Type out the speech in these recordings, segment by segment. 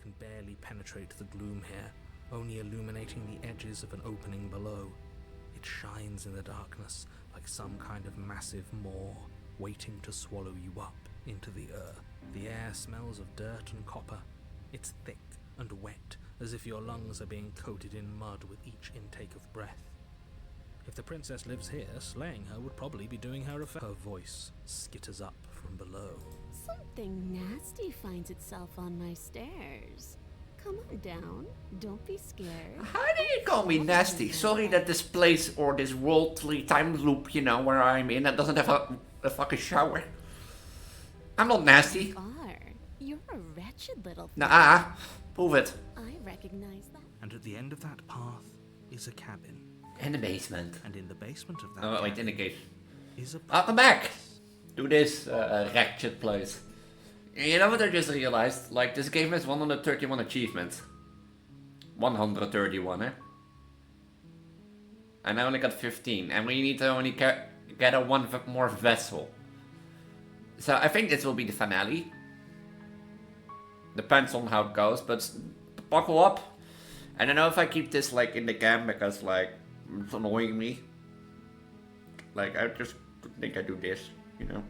can barely penetrate the gloom here, only illuminating the edges of an opening below. It shines in the darkness like some kind of massive maw, waiting to swallow you up into the earth. The air smells of dirt and copper. It's thick and wet, as if your lungs are being coated in mud with each intake of breath. If the princess lives here, slaying her would probably be doing her a favor. Her voice skitters up from below. Something nasty finds itself on my stairs. Come on down. Don't be scared. How do you call me nasty? Sorry that this place or this worldly time loop, you know, where I'm in, that doesn't have a fucking shower. I'm not nasty. You are. You're a wretched little thing. Nah, prove it. I recognize that. And at the end of that path is a cabin. In the basement. And in the basement of that Oh, wait, cabin in the cave. is a... Welcome back to this wretched place. You know what I just realized? Like, this game has 131 achievements. 131, eh? And I only got 15. And we need to only get a one more vessel. So I think this will be the finale. Depends on how it goes, but buckle up. I don't know if I keep this, like, in the cam because, like, it's annoying me. Like, I just think I do this, you know?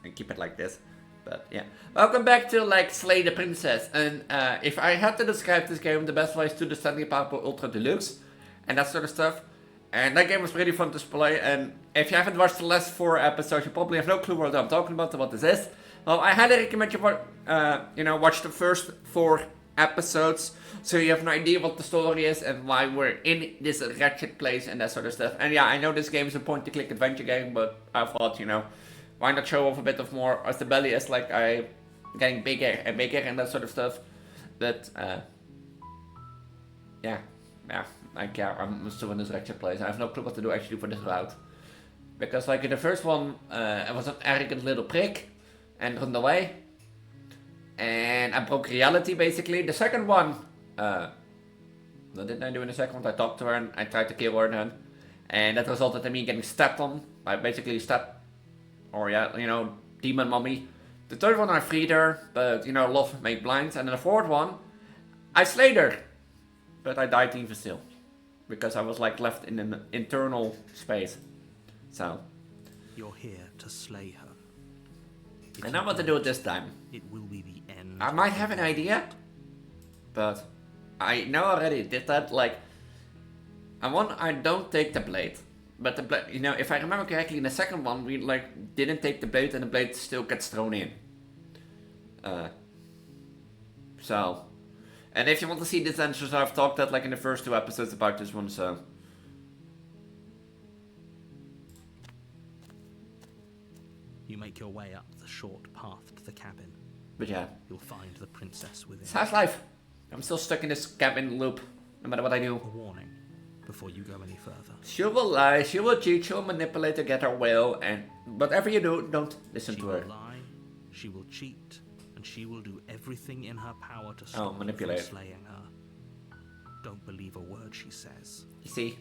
And keep it like this. But yeah, welcome back to like Slay the Princess. And if I had to describe this game, the best way is to the Stanley Parable Ultra Deluxe and that sort of stuff. And that game was really fun to play. And if you haven't watched the last 4 episodes, you probably have no clue what I'm talking about or what this is. Well, I highly recommend you watch the first 4 episodes, so you have an idea what the story is and why we're in this wretched place and that sort of stuff. And yeah, I know this game is a point-and-click adventure game, but I thought, you know, why not show off a bit of more as the belly is like getting bigger and bigger and that sort of stuff. But yeah, I'm still in this wretched place. I have no clue what to do actually for this route. Because like in the first one, I was an arrogant little prick and run away. And I broke reality basically. The second one, what did I do in the second one? I talked to her and I tried to kill her then. And that resulted in me getting stepped on. I basically stepped, or yeah, you know, demon mummy. The third one I freed her, but you know, love made blind. And then the fourth one, I slayed her. But I died even still. Because I was like left in an internal space. So. You're here to slay her. I know what to do it this time. It will be the end. I might have an idea. But I know already did that. Like, I don't take the blade. But the blade, you know, if I remember correctly, in the second one, we like didn't take the blade and the blade still gets thrown in. So. And if you want to see this answers, I've talked that like in the first 2 episodes about this one, so. You make your way up the short path to the cabin. But yeah. You'll find the princess within. It's half life. I'm still stuck in this cabin loop, no matter what I do. A warning, before you go any further. She will lie, she will cheat, she will manipulate to get her will, and whatever you do, don't listen to her. She will lie, she will cheat, and she will do everything in her power to stop you from slaying her. Don't believe a word she says. You see?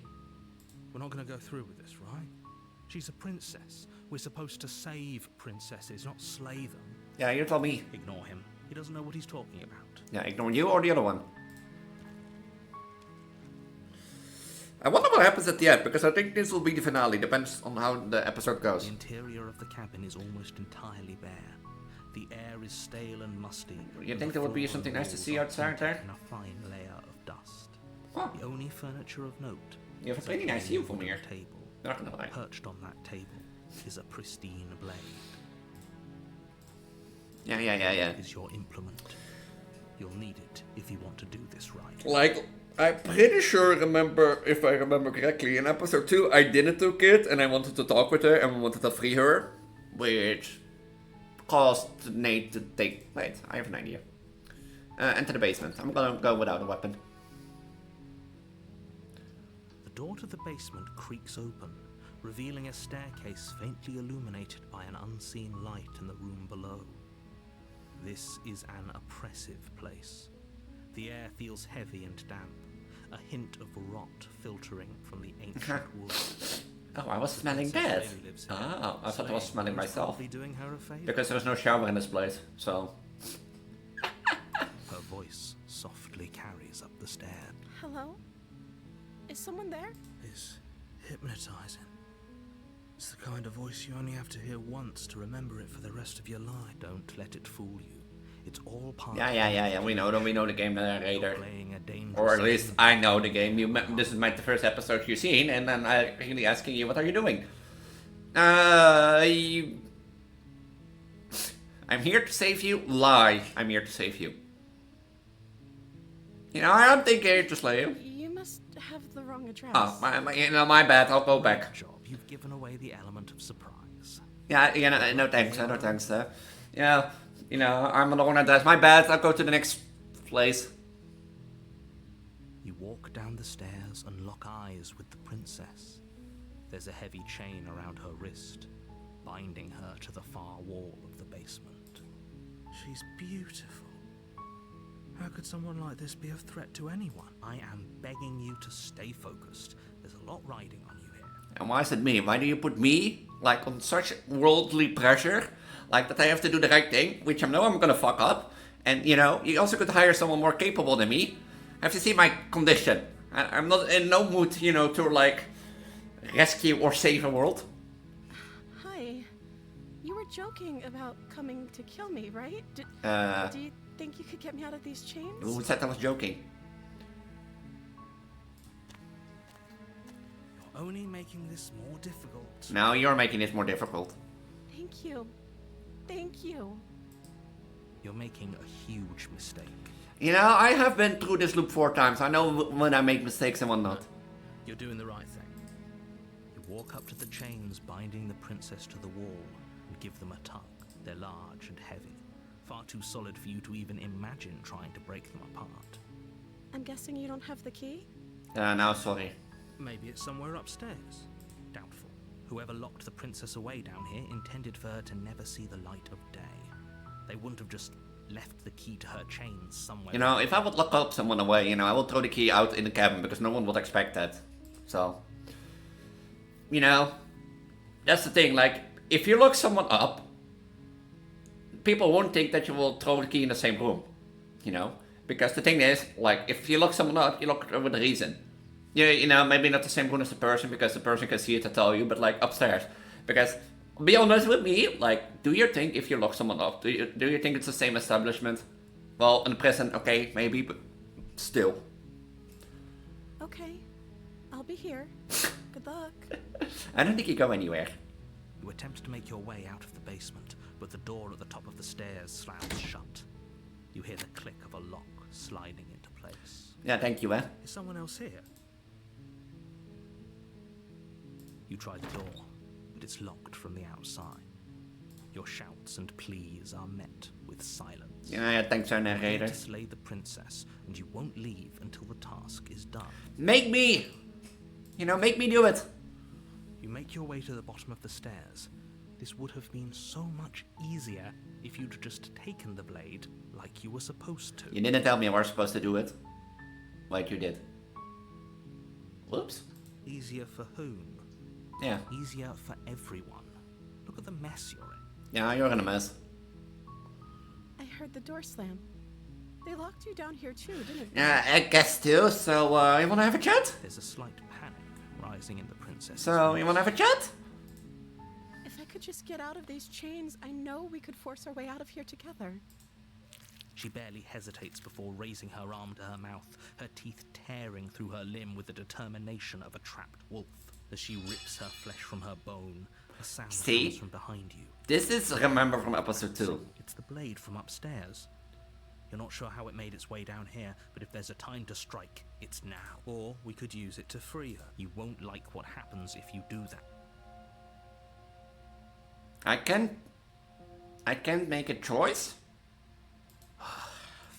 We're not going to go through with this, right? She's a princess. We're supposed to save princesses, not slay them. Yeah, you told me. Ignore him. He doesn't know what he's talking about. Yeah, ignore you or the other one. I wonder what happens at the end, because I think this will be the finale. Depends on how the episode goes. The interior of the cabin is almost entirely bare. The air is stale and musty. You think there would be something nice to see outside there? And a fine layer of dust. Huh. The only furniture of note. You have a pretty nice view from here. Table. Not gonna lie. Perched on that table is a pristine blade. Yeah. Is your implement. You'll need it if you want to do this right. Like, I'm pretty sure if I remember correctly, in episode 2 I didn't took it and I wanted to talk with her and wanted to free her, which caused Nate to take... Wait, I have an idea. Enter the basement. I'm gonna go without a weapon. The door to the basement creaks open, revealing a staircase faintly illuminated by an unseen light in the room below. This is an oppressive place. The air feels heavy and damp, a hint of rot filtering from the ancient wood. Oh, I was smelling bad. Oh, I thought I was smelling myself. Because there was no shower in this place, so... Her voice up the stair. Hello? Is someone there? It's hypnotizing. It's the kind of voice you only have to hear once to remember it for the rest of your life. Don't let it fool you. It's all part Yeah. We know the game Narrator. Playing a dangerous Or at least game. I know the game. This is the first episode you've seen, and then I'm really asking you, what are you doing? I'm here to save you. Lie. I'm here to save you. You know, I don't think I'm here to slay you. You must have the wrong address. Oh, my bad. I'll go back. Job. You've given away the element of surprise. Yeah, no thanks. I'm the wrong address. My bad. I'll go to the next place. You walk down the stairs and lock eyes with the princess. There's a heavy chain around her wrist, binding her to the far wall of the basement. She's beautiful. How could someone like this be a threat to anyone? I am begging you to stay focused. There's a lot riding on you here. And why is it me? Why do you put me, like, on such worldly pressure? Like, that I have to do the right thing, which I know I'm gonna fuck up. And, you know, you also could hire someone more capable than me. I have to see my condition. I'm not in no mood, you know, to, like, rescue or save a world. Hi. You were joking about coming to kill me, right? Do you think you could get me out of these chains? Who said I was joking? You're only making this more difficult. No, you're making this more difficult. Thank you. Thank you. You're making a huge mistake. You know, I have been through this loop 4 times. I know when I make mistakes and whatnot. You're doing the right thing. You walk up to the chains binding the princess to the wall and give them a tug. They're large and heavy, far too solid for you to even imagine trying to break them apart. I'm guessing you don't have the key? No, sorry. Maybe it's somewhere upstairs. Doubtful. Whoever locked the princess away down here intended for her to never see the light of day. They wouldn't have just left the key to her chains somewhere. You know, if I would lock up someone away, you know, I will throw the key out in the cabin because no one would expect that. So, you know, that's the thing. Like, if you lock someone up, people won't think that you will throw the key in the same room. You know, because the thing is, like, if you lock someone up, you lock it up with a reason. You know, maybe not the same room as the person because the person can see it to tell you, but like upstairs. Because, be honest with me, like, do you think if you lock someone up, do you think it's the same establishment? Well, in the present, okay, maybe, but still. Okay. I'll be here. Good luck. I don't think you go anywhere. You attempt to make your way out of the basement, but the door at the top of the stairs slams shut. You hear the click of a lock sliding into place. Yeah, thank you, eh? Is someone else here? You try the door, but it's locked from the outside. Your shouts and pleas are met with silence. Yeah, thanks, You're Narrator. to slay the princess, and you won't leave until the task is done. Make me! You know, make me do it! You make your way to the bottom of the stairs. This would have been so much easier if you'd just taken the blade like you were supposed to. You didn't tell me I was supposed to do it. Like you did. Whoops. Easier for whom? Yeah. Easier for everyone. Look at the mess you're in. Yeah, you're in a mess. I heard the door slam. They locked you down here too, didn't they? Yeah, I guess too. So, you wanna have a chat? There's a slight panic rising in the princess. So, you wanna have a chat? If I could just get out of these chains, I know we could force our way out of here together. She barely hesitates before raising her arm to her mouth, her teeth tearing through her limb with the determination of a trapped wolf. As she rips her flesh from her bone, a sound comes from behind you. This is Remember from episode 2. It's the blade from upstairs. You're not sure how it made its way down here, but if there's a time to strike, it's now. Or we could use it to free her. You won't like what happens if you do that. I can't make a choice?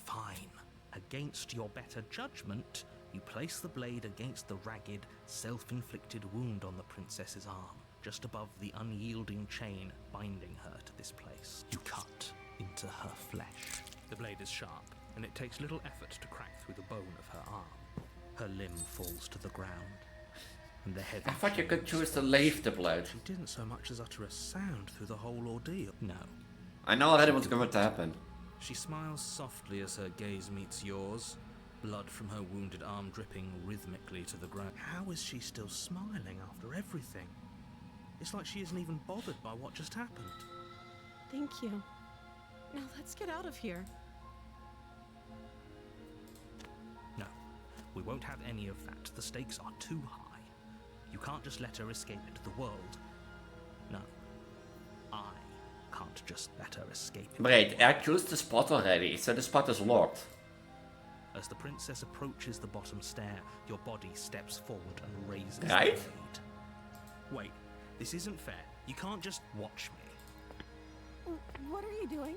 Fine. Against your better judgment, you place the blade against the ragged, self-inflicted wound on the princess's arm, just above the unyielding chain binding her to this place. You cut into her flesh. The blade is sharp, and it takes little effort to crack through the bone of her arm. Her limb falls to the ground, and the heavy I thought you could chains choose to leave the blade. She didn't so much as utter a sound through the whole ordeal. No. I know already what's going to happen. She smiles softly as her gaze meets yours, blood from her wounded arm dripping rhythmically to the ground. How is she still smiling after everything? It's like she isn't even bothered by what just happened. Thank you. Now let's get out of here. No, we won't have any of that. The stakes are too high. You can't just let her escape into the world. No, I can't just let her escape. Wait, I chose the spot already, so the spot is locked. As the princess approaches the bottom stair, your body steps forward and raises Right? the blade. Wait, this isn't fair. You can't just watch me. What are you doing?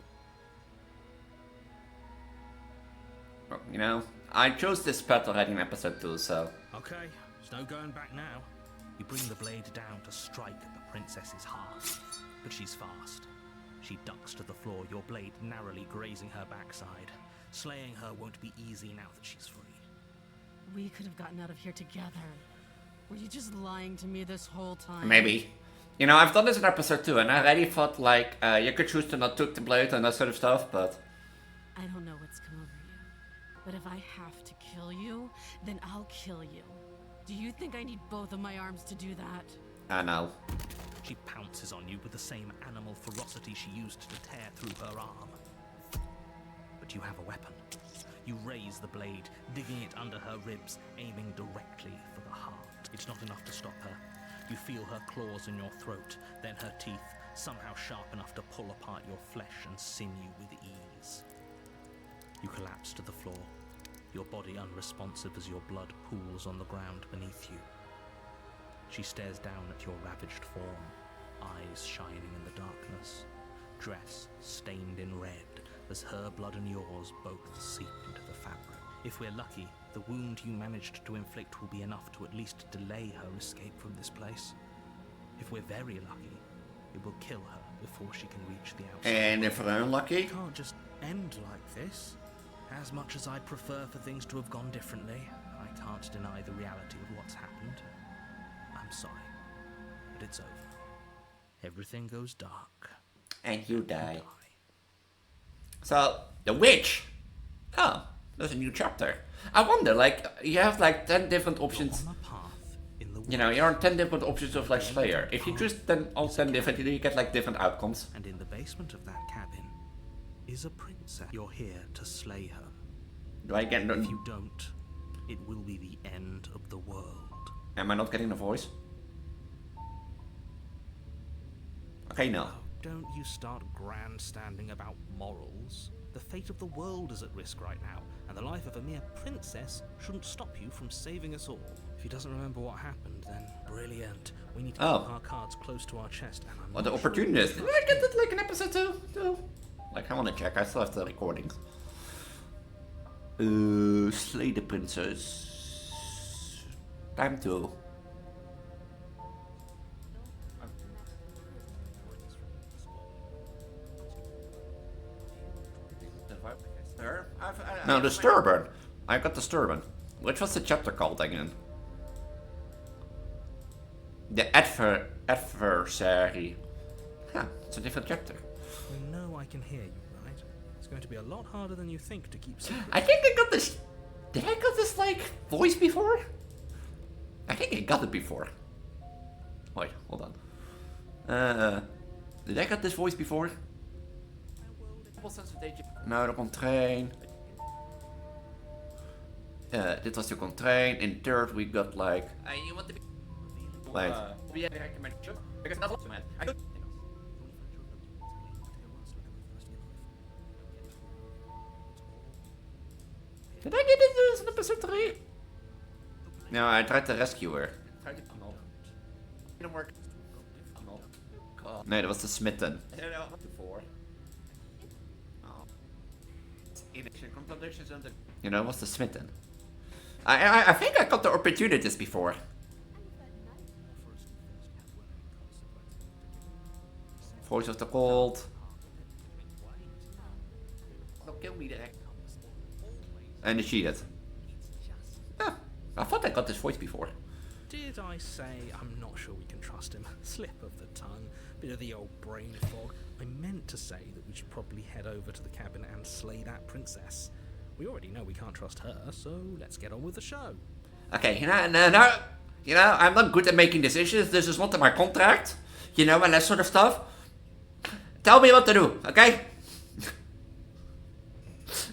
Well, you know, I chose this spot already in episode 2, so... Okay, there's no going back now. You bring the blade down to strike at the princess's heart, but she's fast. She ducks to the floor, your blade narrowly grazing her backside. Slaying her won't be easy now that she's free. We could have gotten out of here together. Were you just lying to me this whole time? Maybe. You know, I've done this in episode 2, and I already thought, like, you could choose to not took the blade and that sort of stuff, but... I don't know what's come over you, but if I have to kill you, then I'll kill you. Do you think I need both of my arms to do that? I know. She pounces on you with the same animal ferocity she used to tear through her arm. But you have a weapon. You raise the blade, digging it under her ribs, aiming directly for the heart. It's not enough to stop her. You feel her claws in your throat, then her teeth, somehow sharp enough to pull apart your flesh and sinew with ease. You collapse to the floor, your body unresponsive as your blood pools on the ground beneath you. She stares down at your ravaged form, eyes shining in the darkness, dress stained in red as her blood and yours both seep into the fabric. If we're lucky, the wound you managed to inflict will be enough to at least delay her escape from this place. If we're very lucky, it will kill her before she can reach the outside. And if we're unlucky? It can't just end like this. As much as I'd prefer for things to have gone differently, I can't deny the reality of what's happened. I'm sorry, but it's over. Everything goes dark. And you die. So, the witch! Oh, there's a new chapter. I wonder, like, you have like 10 different options. On a path in the You know, you're on 10 different options of like Slayer. If you choose then all 10 different, you get like different outcomes. And in the basement of that cabin is a princess. You're here to slay her. Do I get... If you don't, it will be the end of the world. Am I not getting the voice? Okay, no. Don't you start grandstanding about morals. The fate of the world is at risk right now, and the life of a mere princess shouldn't stop you from saving us all. If he doesn't remember what happened, then brilliant. We need to keep our cards close to our chest, and I'm What the not sure opportunist? Did I get that like in episode 2? Like, I wanna check, I still have the recordings. Slay the princess. Time to. No, the Sturban. I got the Sturban. Which was the chapter called again? The adversary. Huh, it's a different chapter. You know I can hear you, right? It's going to be a lot harder than you think to keep secret. I think I got this. Did I got this like voice before? I think I got it before. Wait, hold on. Did I got this voice before? No, de contrain. Dit was de contrain. In third we got like. Wait. Did I get this in episode 3? No, I tried to rescue her. Nee, dat was de smitten. You know, what's the smitten? I think I got the opportunities before. Voice of the cold. And she did. Ah, I thought I got this voice before. Did I say I'm not sure we can trust him? Slip of the tongue, bit of the old brain fog. I meant to say that we should probably head over to the cabin and slay that princess. We already know we can't trust her, so let's get on with the show. Okay, I'm not good at making decisions. This is not in my contract, and that sort of stuff. Tell me what to do, okay?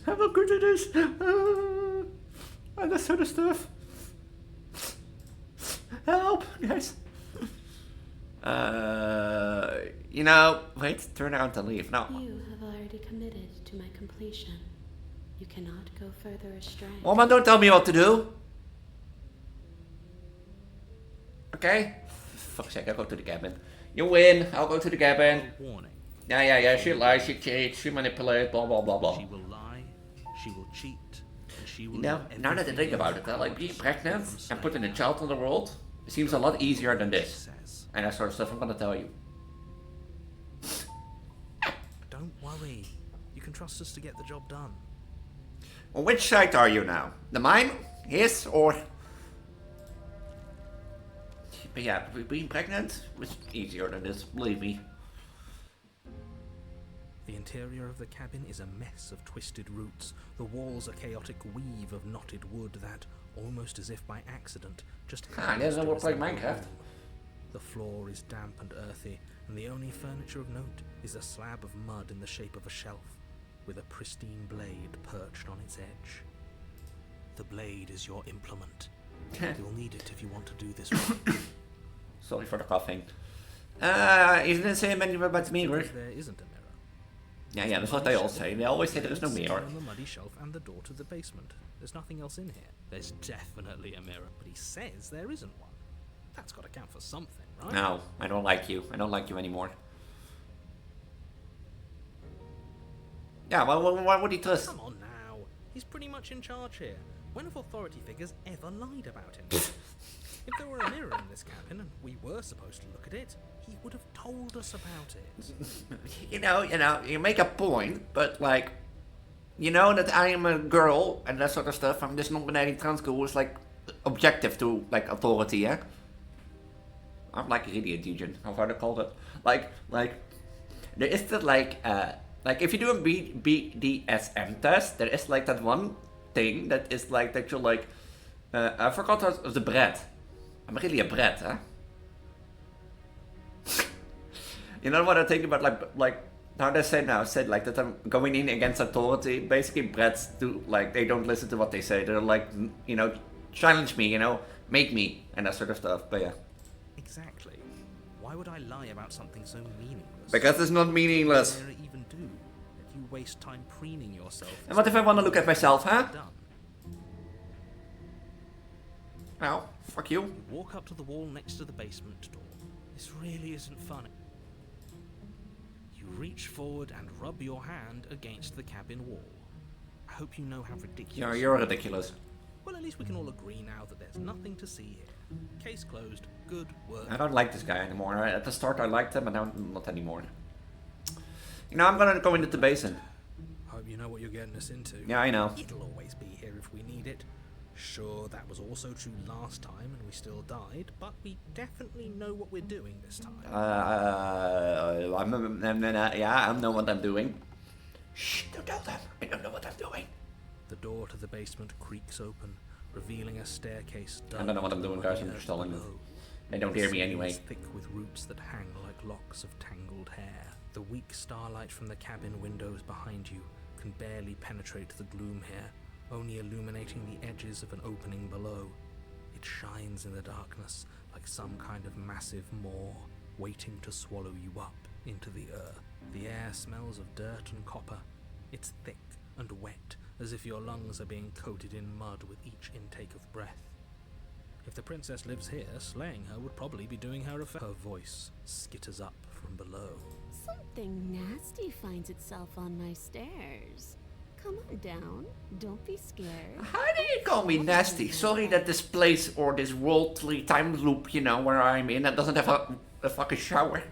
I'm not good at this. And that sort of stuff. Help, guys. Wait, turn around to leave. No. You have already committed to my completion. You cannot go further astray. Woman, don't tell me what to do. Okay? Fuck's sake, I'll go to the cabin. You win, I'll go to the cabin. Warning. Yeah, she lies, she cheats, she manipulates, blah blah blah blah. She will lie, she will cheat, and she will Now that I think about it, like being pregnant and putting a child in the world seems a lot easier than this. And that sort of stuff I'm gonna tell you. Don't worry. You can trust us to get the job done. On which side are you now? The mine? His? Or... But yeah, being pregnant was easier than this, believe me. The interior of the cabin is a mess of twisted roots. The walls a chaotic weave of knotted wood that, almost as if by accident, just it doesn't look like Minecraft. The floor is damp and earthy, and the only furniture of note is a slab of mud in the shape of a shelf, with a pristine blade perched on its edge. The blade is your implement. You'll need it if you want to do this right. Sorry for the coughing. He didn't say anything about the mirror. There isn't a mirror. Yeah, that's what they all say. They always say there is no mirror. On the muddy shelf and the door to the basement. There's nothing else in here. There's definitely a mirror, but he says there isn't one. That's got to count for something, right? No, I don't like you. I don't like you anymore. Yeah, well, why would he trust? Come on now. He's pretty much in charge here. When have authority figures ever lied about him? If there were a mirror in this cabin and we were supposed to look at it, he would have told us about it. You make a point, but like, that I am a girl and that sort of stuff. I'm this non-binary trans girl who's like objective to like authority, yeah? I'm like an idiot, Dejan. How far they called it? Like, there is that like if you do a BDSM test, there is like that one thing that is like that you're like, I forgot the bread. I'm really a bread, huh? You know what I think about like how they say now? Said like that I'm going in against authority. Basically, brats do like they don't listen to what they say. They're like challenge me, make me and that sort of stuff. But yeah. Exactly. Why would I lie about something so meaningless? Because it's not meaningless. What would even do? That you waste time preening yourself. And what if I want to look at myself, huh? Done. Well, fuck you. You walk up to the wall next to the basement door. This really isn't funny. You reach forward and rub your hand against the cabin wall. I hope you know how ridiculous. You're ridiculous. Well, at least we can all agree now that there's nothing to see here. Case closed. Good work. I don't like this guy anymore. At the start I liked him, but now not anymore. I'm gonna go into the basin. Hope you know what you're getting us into. Yeah, I know. It'll always be here if we need it. Sure, that was also true last time and we still died, but we definitely know what we're doing this time. I know what I'm doing. Shh, don't tell them. I don't know what I'm doing. The door to the basement creaks open, revealing a staircase. I don't know what I'm doing, guys. I'm just telling them. They don't hear me anyway. Thick with roots that hang like locks of tangled hair. The weak starlight from the cabin windows behind you can barely penetrate the gloom here, only illuminating the edges of an opening below. It shines in the darkness like some kind of massive maw, waiting to swallow you up into the earth. The air smells of dirt and copper. It's thick and wet, as if your lungs are being coated in mud with each intake of breath. If the princess lives here, slaying her would probably be doing her a favor. Her voice skitters up from below. Something nasty finds itself on my stairs. Come on down. Don't be scared. How do you call me nasty? Sorry that this place or this worldly time loop, where I'm in, that doesn't have a fucking shower.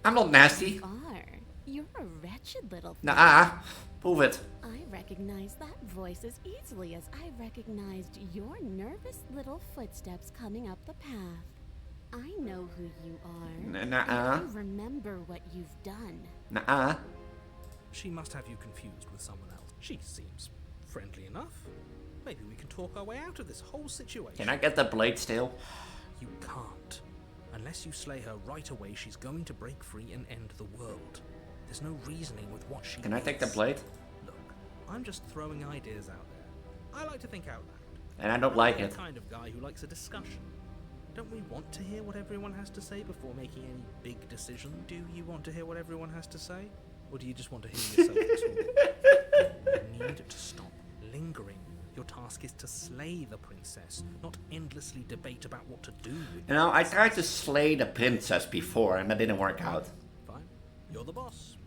I'm not nasty. You are. You're a wretched little thing. Nah, prove it. I recognize that voice as easily as I recognized your nervous little footsteps coming up the path. I know who you are. Nuh-uh. I remember what you've done. Nuh-uh. She must have you confused with someone else. She seems Friendly enough. Maybe we can talk our way out of this whole situation. Can I get the blade still? You can't. Unless you slay her right away, she's going to break free and end the world. There's no reasoning with what she Can I is. take the blade? Look, I'm just throwing ideas out there. I like to think out loud. And I don't like I'm it. the kind of guy who likes a discussion. Don't we want to hear what everyone has to say before making any big decision? Do you want to hear what everyone has to say? Or do you just want to hear yourself talk? You need to stop lingering. Your task is to slay the princess, not endlessly debate about what to do with You know, I tried to slay the princess before and that didn't work out. Fine. You're the boss.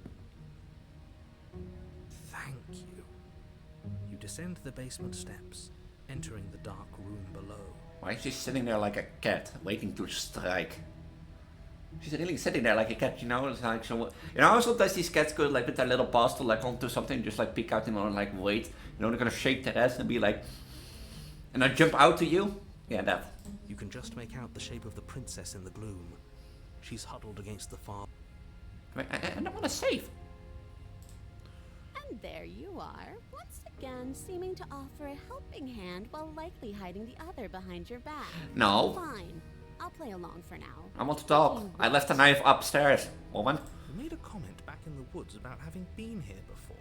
Thank you. You descend the basement steps, entering the dark room below. Why is she sitting there like a cat, waiting to strike? She's really sitting there like a cat, you know? It's like so. You know, sometimes these cats go like with their little paws to like onto something, just like peek out, you know, and like wait. You know, they're gonna shake their ass and be like, and then jump out to you. Yeah, that. You can just make out the shape of the princess in the gloom. She's huddled against the far. I don't want to save. And there you are, once again seeming to offer a helping hand while likely hiding the other behind your back. No. Fine. I'll play along for now. I want to talk. I left the knife upstairs, woman. You made a comment back in the woods about having been here before.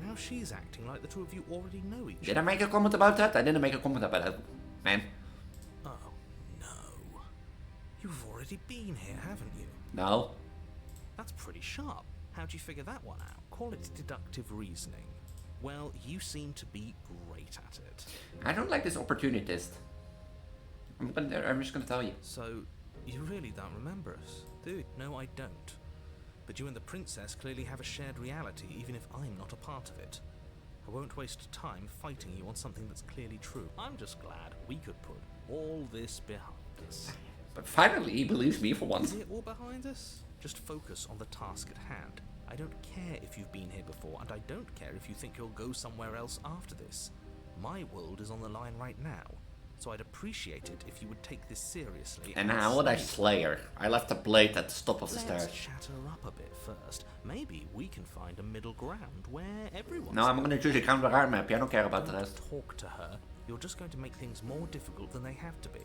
Now she's acting like the two of you already know each other. Did I make a comment about that? I didn't make a comment about that, man. Oh, no. You've already been here, haven't you? No. That's pretty sharp. How'd you figure that one out? Call it deductive reasoning. Well, you seem to be great at it. I don't like this opportunist. I'm just gonna tell you. So, you really don't remember us, do you? No, I don't. But you and the princess clearly have a shared reality, even if I'm not a part of it. I won't waste time fighting you on something that's clearly true. I'm just glad we could put all this behind us. But finally, he believes me for once. Is it all behind us? Just focus on the task at hand. I don't care if you've been here before, and I don't care if you think you'll go somewhere else after this. My world is on the line right now, so I'd appreciate it if you would take this seriously. And how would I slay her? I left the blade at the top of the stairs. Let's chat her up a bit first. Maybe we can find a middle ground where everyone's... No, I'm gonna choose a counter art map. I don't care about the Don't rest. talk to her. You're just going to make things more difficult than they have to be.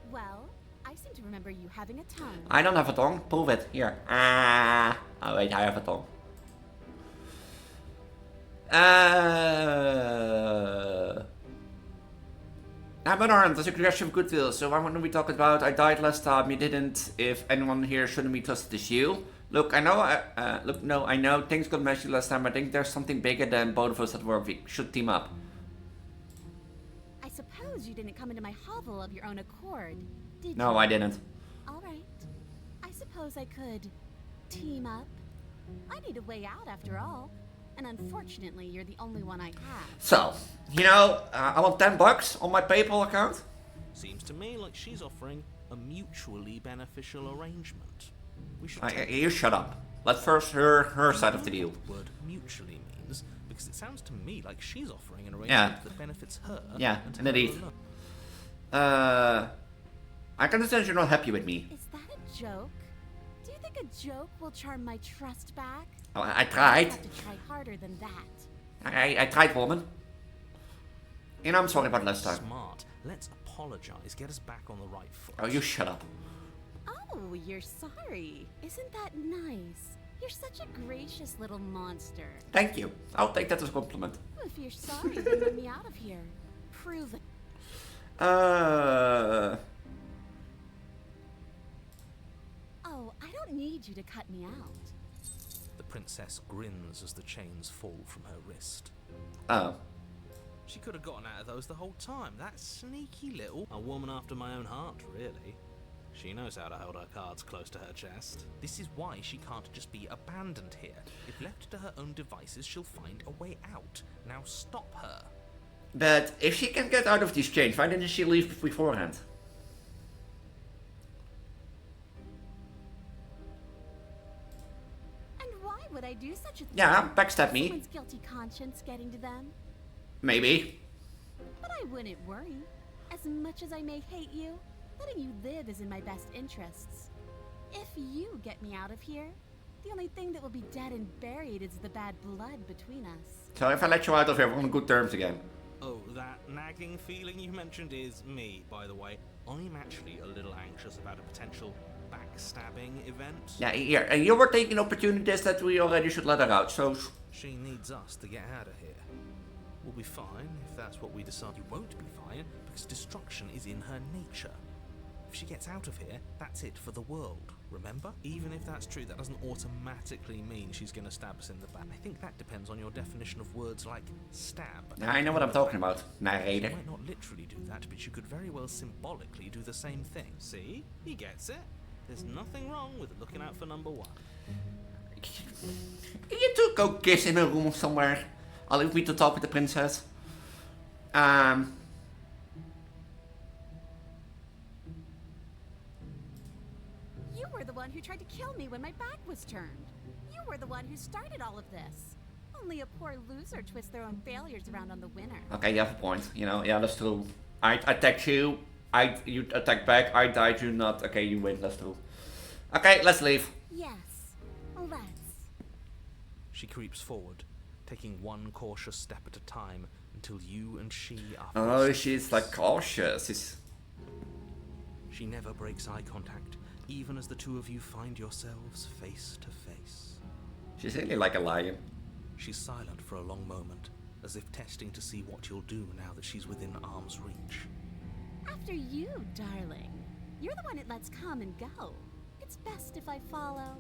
Well, I seem to remember you having a tongue. I don't have a tongue. Prove it. Here. Ah. Oh wait, I have a tongue. I'm unarmed. That's a suggestion of goodwill. So why wouldn't we talk about? I died last time. You didn't. If anyone here shouldn't be trusted, is you. Look, I know. Look, no, I know things got messy last time. I think there's something bigger than both of us that we should team up. I suppose you didn't come into my hovel of your own accord, did you? No, I didn't. All right. I suppose I could team up. I need a way out after all. And unfortunately, you're the only one I have. So, you know, I want $10 on my PayPal account. Seems to me like she's offering a mutually beneficial arrangement. We should You shut up. Let's first hear her side of the deal. What the word mutually means, because it sounds to me like she's offering an arrangement that benefits her. Yeah, and indeed. her I can understand you're not happy with me. Is that a joke? Do you think a joke will charm my trust back? Oh, I I tried. have to try harder than that. I tried, woman. And I'm sorry about last time. Smart. Let's apologize. Get us back on the right foot. Oh, you shut up. Oh, you're sorry. Isn't that nice? You're such a gracious little monster. Thank you. I'll take that as a compliment. If you're sorry, then let me out of here. Prove it. Oh, I don't need you to cut me out. The princess grins as the chains fall from her wrist. Oh. She could have gotten out of those the whole time. That sneaky little... A woman after my own heart, really. She knows how to hold her cards close to her chest. This is why she can't just be abandoned here. If left to her own devices, she'll find a way out. Now stop her. But if she can get out of these chains, why didn't she leave beforehand? And why would I do such a thing? Yeah, backstab me. Someone's guilty conscience getting to them. Maybe. But I wouldn't worry. As much as I may hate you, letting you live is in my best interests. If you get me out of here, The only thing that will be dead and buried is the bad blood between us. So if I let you out of here, we're on good terms again. Oh, that nagging feeling you mentioned is me, by the way. I'm actually a little anxious about a potential backstabbing event. Yeah, here. And you were taking opportunities that we already should let her out, so... She needs us to get out of here. We'll be fine if that's what we decide. You won't be fine because destruction is in her nature. If she gets out of here, that's it for the world, remember? Even if that's true, that doesn't automatically mean she's going to stab us in the back. I think that depends on your definition of words like stab. Yeah, I know what I'm talking about, narrator. You might not literally do that, but you could very well symbolically do the same thing. See? He gets it. There's nothing wrong with looking out for number one. You two go kiss in a room somewhere. I'll leave me to talk with the princess. You were the one who tried to kill me when my back was turned. You were the one who started all of this. Only a poor loser twists their own failures around on the winner. Okay, you have a point. You know, yeah, that's true. I attacked you. You attacked back. I died, you not. Okay, you win. That's true. Okay, let's leave. Yes, let's. She creeps forward, taking one cautious step at a time until you and she are. Oh, she's like cautious. She never breaks eye contact, even as the two of you find yourselves face to face. She's really like a lion. She's silent for a long moment, as if testing to see what you'll do now that she's within arm's reach. After you, darling. You're the one it lets come and go. It's best if I follow.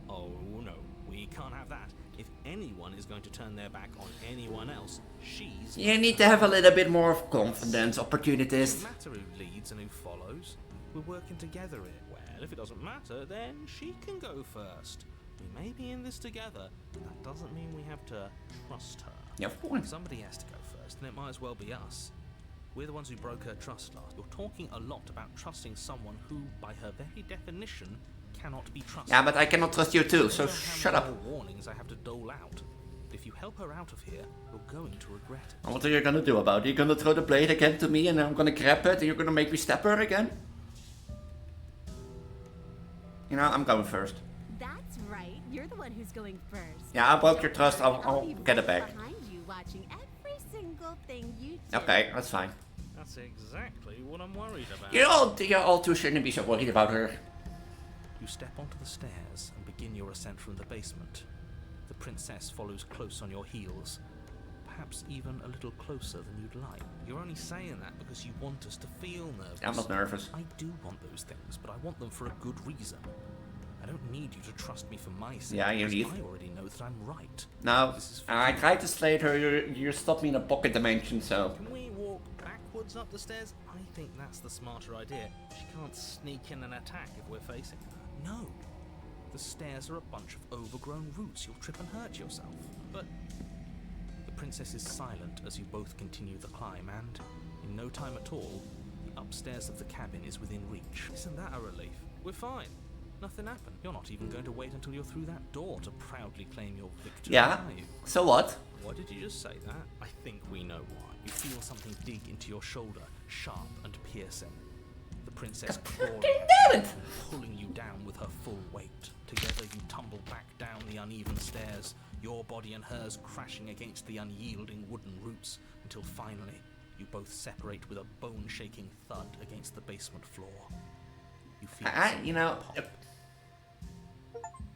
Oh no, we can't have that. If anyone is going to turn their back on anyone else, she's... You need to have a little bit more of confidence, It opportunities. doesn't matter who leads and who follows. We're working together here. Well, if it doesn't matter, then she can go first. We may be in this together, but that doesn't mean we have to trust her. Yeah, of course. Somebody has to go first, and it might as well be us. We're the ones who broke her trust last. You're talking a lot about trusting someone who, by her very definition, cannot be trusted. Yeah, but I cannot trust you too, so I don't know how shut many up. more warnings I have to dole out. If you help her out of here, you're going to regret it. And what are you gonna do about it? You're gonna throw the blade again to me and I'm gonna grab it and you're gonna make me stab her again? You know, I'm going first. That's right. You're the one who's going first. Yeah, I broke your trust. I'll be get it right back. behind you, watching every single thing you do. Okay, that's fine. That's exactly what I'm worried about. You're all too shouldn't be so worried about her. You step onto the stairs and begin your ascent from the basement. The princess follows close on your heels, perhaps even a little closer than you'd like. You're only saying that because you want us to feel nervous. I'm not nervous. I do want those things, but I want them for a good reason. I don't need you to trust me for my sake. Yeah, you because need. I already know that I'm right. No, This is for I you. tried to slay her. You stopped me in a pocket dimension, so. Can we walk backwards up the stairs? I think that's the smarter idea. She can't sneak in and attack if we're facing her. No. The stairs are a bunch of overgrown roots. You'll trip and hurt yourself. But the princess is silent as you both continue the climb, and in no time at all, the upstairs of the cabin is within reach. Isn't that a relief? We're fine. Nothing happened. You're not even going to wait until you're through that door to proudly claim your victory, Yeah. are you? So what? Why did you just say that? I think we know why. You feel something dig into your shoulder, sharp and piercing. The princess crawling, Damn it! pulling you down with her full weight. Together you tumble back down the uneven stairs, your body and hers crashing against the unyielding wooden roots, until finally you both separate with a bone-shaking thud against the basement floor. You feel You know,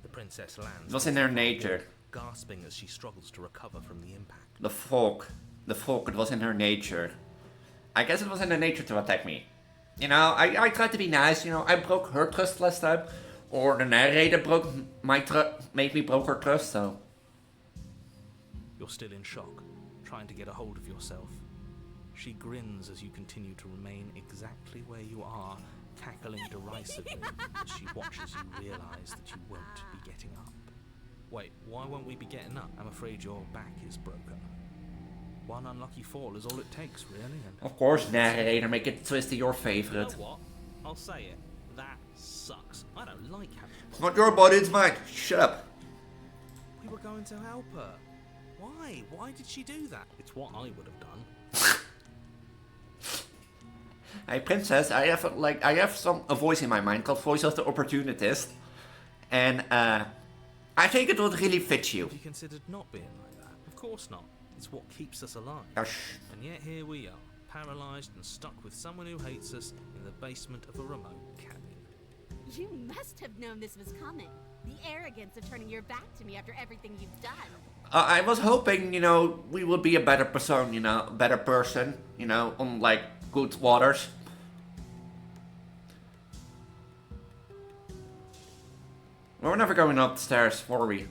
the princess lands. it was in her nature. Gasping as she struggles to recover from the impact. The folk, it was in her nature. I guess it was in her nature to attack me. You know, I tried to be nice, you know, I broke her trust last time. Or the narrator broke my maybe broke her trust, so. You're still in shock, trying to get a hold of yourself. She grins as you continue to remain exactly where you are, cackling derisively as she watches you realize that you won't be getting up. Wait, why won't we be getting up? I'm afraid your back is broken. One unlucky fall is all it takes, really. And Of course, narrator, make it twist to your you know favorite. what? I'll say it. That sucks. I don't like having. It's not your body, it's mine. Shut up. We were going to help her. Why? Why did she do that? It's what I would have done. Hey, princess, I have a voice in my mind called Voice of the Opportunist, and I think it would really fit you. Have you considered not being like that? Of course not. It's what keeps us alive. Gosh. And yet here we are, paralysed and stuck with someone who hates us in the basement of a remote cabin. You must have known this was coming. The arrogance of turning your back to me after everything you've done. I was hoping, you know, we would be a better person, you know, a better person, you know, on like good waters. We're never going up the stairs, were we?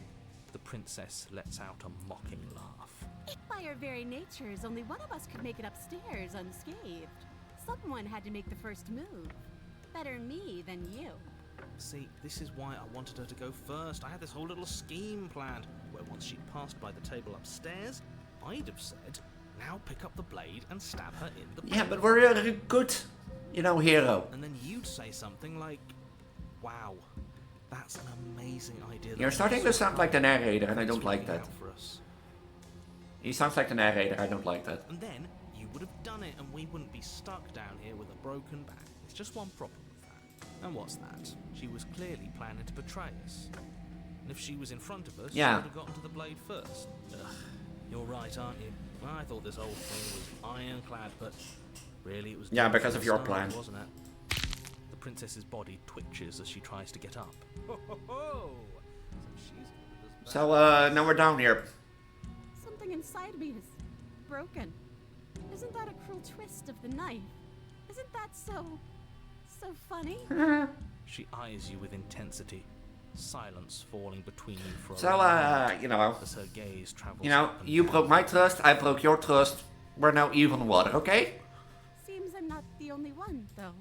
The princess lets out a mocking laugh. By our very natures, only one of us could make it upstairs unscathed. Someone had to make the first move. Better me than you. See, this is why I wanted her to go first. I had this whole little scheme planned, where once she'd passed by the table upstairs, I'd have said, now pick up the blade and stab her in the back. Yeah, but we're a good, you know, hero. And then you'd say something like, wow, that's an amazing idea. You're starting to sound like the narrator, and I don't like that. For us. He sounds like the narrator, I don't like that. And then you would have done it, and we wouldn't be stuck down here with a broken back. There's just one problem with that. And what's that? She was clearly planning to betray us. And if she was in front of us, she would have gotten to the blade first. Ugh, you're right, aren't you? I thought this whole thing was ironclad, but really it was... Yeah, because of your plan. Wasn't it? The princess's body twitches as she tries to get up. Ho, ho, ho! So, now we're down here. Something inside me is broken. Isn't that a cruel twist of the knife? Isn't that so funny? She eyes you with intensity, silence falling between you for a So, you know, as her gaze travels. You know, you broke my trust, I broke your trust. We're now even water, okay? Seems I'm not the only one, though.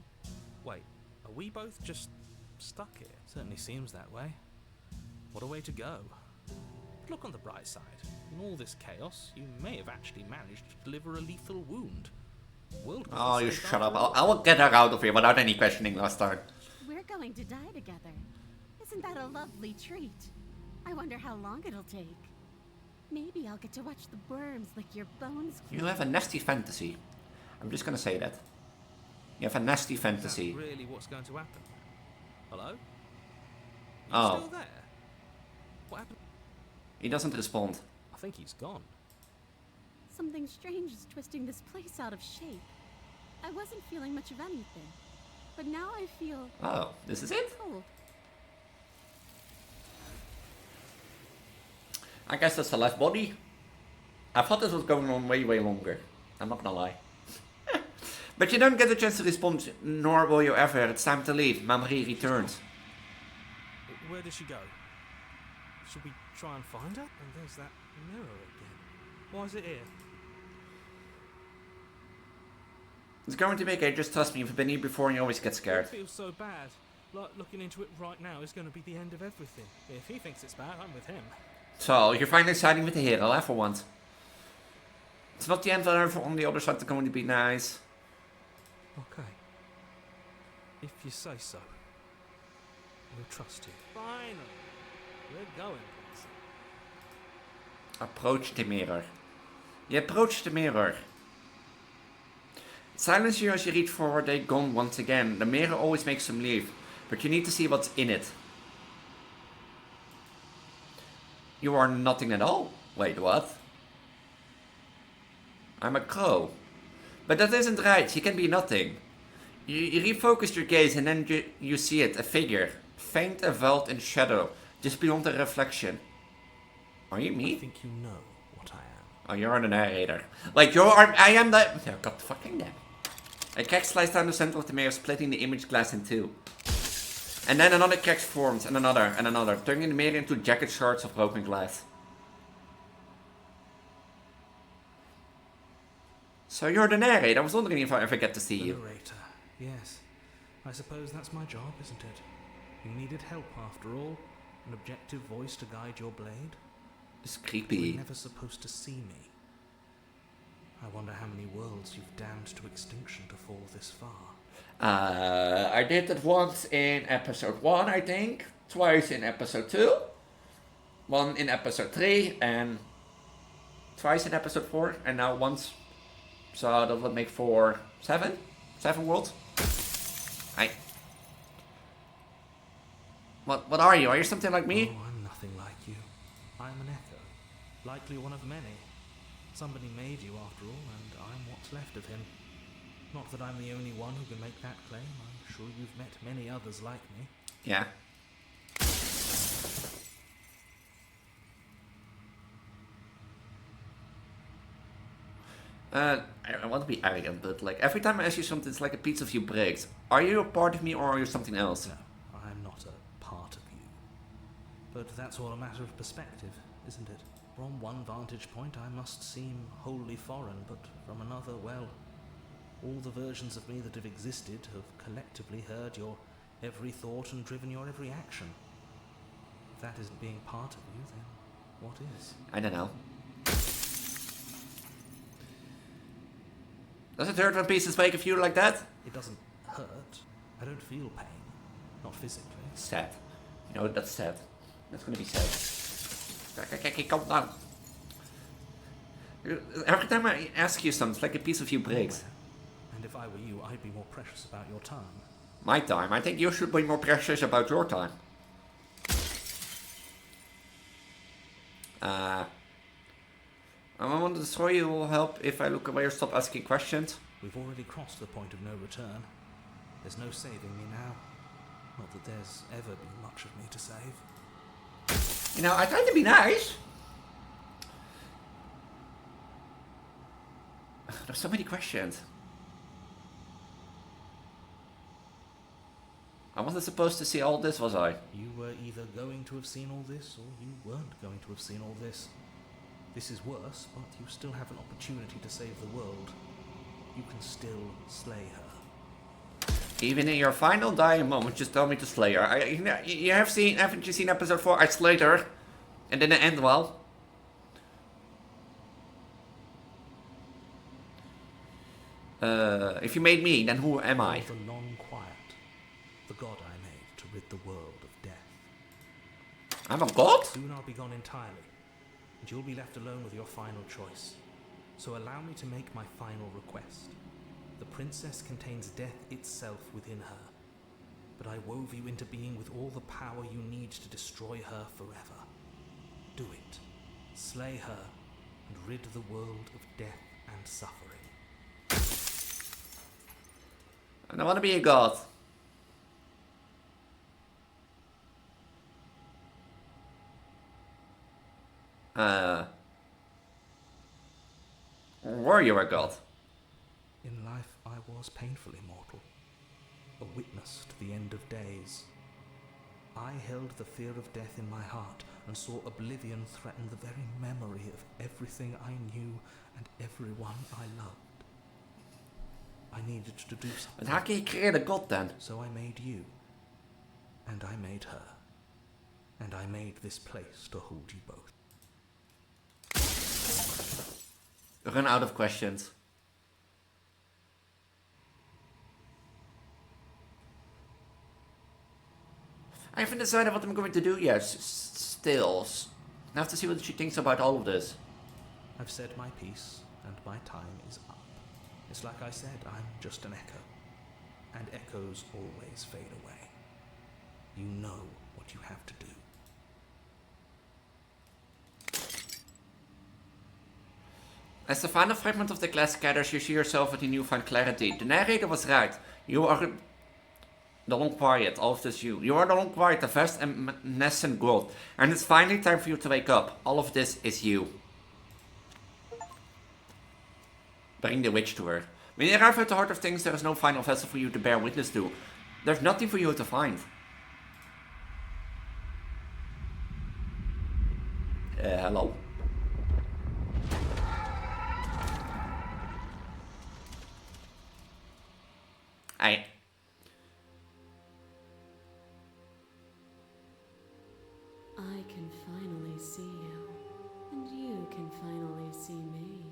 Wait, are we both just stuck here? Certainly seems that way. What a way to go. But look on the bright side. In all this chaos, you may have actually managed to deliver a lethal wound. Oh, you shut up. I will get her out of here without any questioning last time. We're going to die together. Isn't that a lovely treat? I wonder how long it'll take. Maybe I'll get to watch the worms lick your bones. You have a nasty fantasy. I'm just gonna say that. You have a nasty fantasy. Is that really what's going to happen? Hello? Oh. Still there? What happened? He doesn't respond. I think he's gone. Something strange is twisting this place out of shape. I wasn't feeling much of anything, but now I feel... Oh, this is it? cold. I guess that's the last body. I thought this was going on way longer. I'm not gonna lie. But you don't get a chance to respond, nor will you ever. It's time to leave. Memory returns. Where did she go? Should we try and find her? And there's that mirror again. Why is it here? It's going to make it. Just trust me. You've been here before and you always get scared. It feels so bad. Like looking into it right now is going to be the end of everything. If he thinks it's bad, I'm with him. So, you're finally siding with the hero, for once. It's not the end of everything on the other side. It's going to be nice. Okay. If you say so. We'll trust you. Finally. We're going places. Approach the mirror. You approach the mirror. Silence you as you reach forward, they gone once again. The mirror always makes them leave, but you need to see what's in it. You are nothing at all. Wait, what? I'm a crow. But that isn't right, you can be nothing. You refocus your gaze and then you see it, a figure. Faint and veiled in shadow, just beyond the reflection. Are you me? I think you know what I am. Oh, you're the narrator. Like, I am the... Oh, god fucking damn. A crack sliced down the center of the mirror, splitting the image glass in two. And then another crack forms, and another, turning the mirror into jagged shards of broken glass. So you're the narrator. I was wondering if I ever get to see you. Narrator. Yes. I suppose that's my job, isn't it? You needed help after all. An objective voice to guide your blade. It's You creepy. were never supposed to see me. I wonder how many worlds you've damned to extinction to fall this far. I did it once in episode 1, I think. Twice in episode 2. One in episode 3. And twice in episode 4. And now once. So that would make 4... 7? 7 worlds? What are you? Are you something like me? Oh, I'm nothing like Likely one of many. Somebody made you after all, and I'm what's left of him. Not that I'm the only one who can make that claim. I'm sure you've met many others like me. Yeah. I want to be arrogant, but like every time I ask you something, it's like a piece of you breaks. Are you a part of me or are you something else? No, I'm not a part of you. But that's all a matter of perspective, isn't it? From one vantage point I must seem wholly foreign, but from another, well, all the versions of me that have existed have collectively heard your every thought and driven your every action. If that isn't being part of you, then what is? I don't know. Does it hurt when pieces break a few like that? It doesn't hurt. I don't feel pain. Not physically. Sad. You know, that's sad. That's gonna be sad. Okay, calm down. Every time I ask you something, it's like a piece of you breaks. And if I were you, I'd be more precious about your time. My time? I think you should be more precious about your time. I want to destroy you will help if I look away or stop asking questions. We've already crossed the point of no return. There's no saving me now. Not that there's ever been much of me to save. You know, I tried to be nice. There's so many questions. I wasn't supposed to see all this, was I? You were either going to have seen all this, or you weren't going to have seen all this. This is worse, but you still have an opportunity to save the world. You can still slay her. Even in your final dying moment, just tell me to slay her. Haven't you seen episode 4? I slayed her. And then it ended well. If you made me, then who am I? The non-quiet. The god I made to rid the world of death. I'm a god? Soon I'll be gone entirely. And you'll be left alone with your final choice. So allow me to make my final request. The princess contains death itself within her. But I wove you into being with all the power you need to destroy her forever. Do it. Slay her and rid the world of death and suffering. I don't want to be a god. Were you a god? In life, I was painfully mortal, a witness to the end of days. I held the fear of death in my heart and saw oblivion threaten the very memory of everything I knew and everyone I loved. I needed to do something. But how can you create a god then? So I made you, and I made her, and I made this place to hold you both. Run out of questions. I haven't decided what I'm going to do yet. Still, I have to see what she thinks about all of this. I've said my piece, and my time is up. It's like I said, I'm just an echo. And echoes always fade away. You know what you have to do. As the final fragment of the glass gathers, you see yourself with a newfound clarity. The narrator was right. You are the long quiet, all of this you. You are the long quiet, the vast and nascent growth. And it's finally time for you to wake up. All of this is you. Bring the witch to her. When you arrive at the heart of things, there is no final vessel for you to bear witness to. There's nothing for you to find. Hello? I can finally see you, and you can finally see me.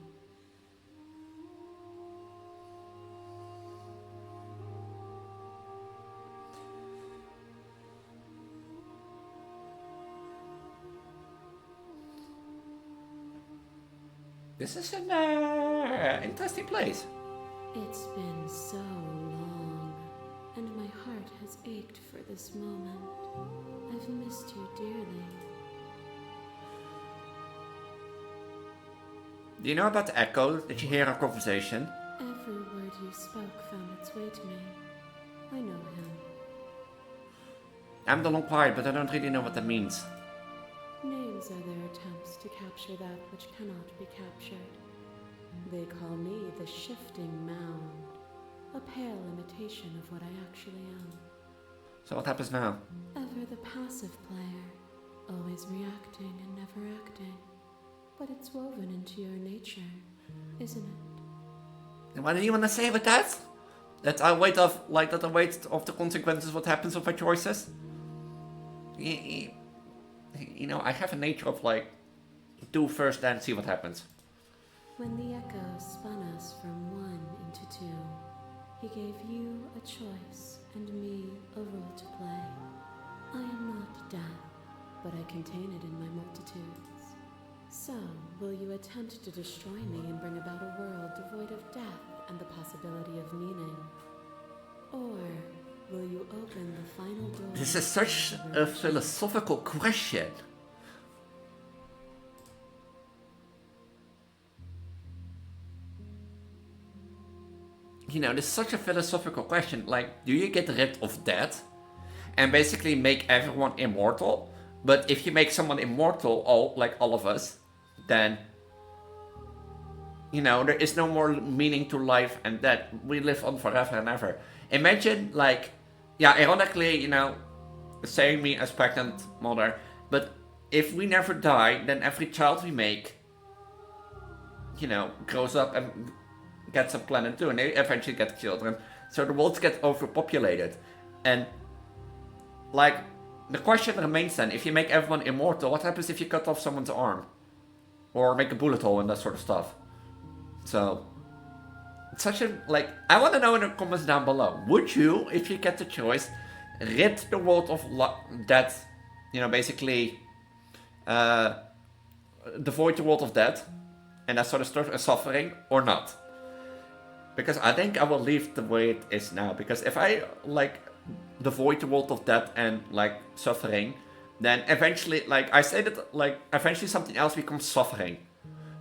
This is an interesting place. It's been so long, and my heart has ached for this moment. I've missed you dearly. Do you know about the echo? Did you hear our conversation? Every word you spoke found its way to me. I know him. I'm the long quiet, but I don't really know what that means. Names are their attempts to capture that which cannot be captured. They call me the shifting mound, a pale imitation of what I actually am. So what happens now? Ever the passive player, always reacting and never acting. But it's woven into your nature, isn't it? And what do you want to say with that? That I wait of the consequences, what happens of my choices? You know, I have a nature of like, do first, then see what happens. When the echo spun us from one into two, he gave you a choice and me a role to play. I am not death, but I contain it in my multitudes. So, will you attempt to destroy me and bring about a world devoid of death and the possibility of meaning? Or will you open the final door? This is such a philosophical question. You know, this is such a philosophical question. Like, do you get rid of death and basically make everyone immortal? But if you make someone immortal, all of us, then, you know, there is no more meaning to life and that we live on forever and ever. Imagine, like, yeah, ironically, you know, saying me as pregnant mother, but if we never die, then every child we make, you know, grows up and gets a planet too, and they eventually get children. So the world gets overpopulated. And, like, the question remains then, if you make everyone immortal, what happens if you cut off someone's arm? Or make a bullet hole and that sort of stuff. So, it's such a, like, I want to know in the comments down below. Would you, if you get the choice, rid the world of death, you know, basically, devoid the world of death, and that sort of stuff, and suffering, or not? Because I think I will leave the way it is now. Because if I, like, devoid the world of death and, like, suffering, then eventually, like, I say that, like, eventually something else becomes suffering.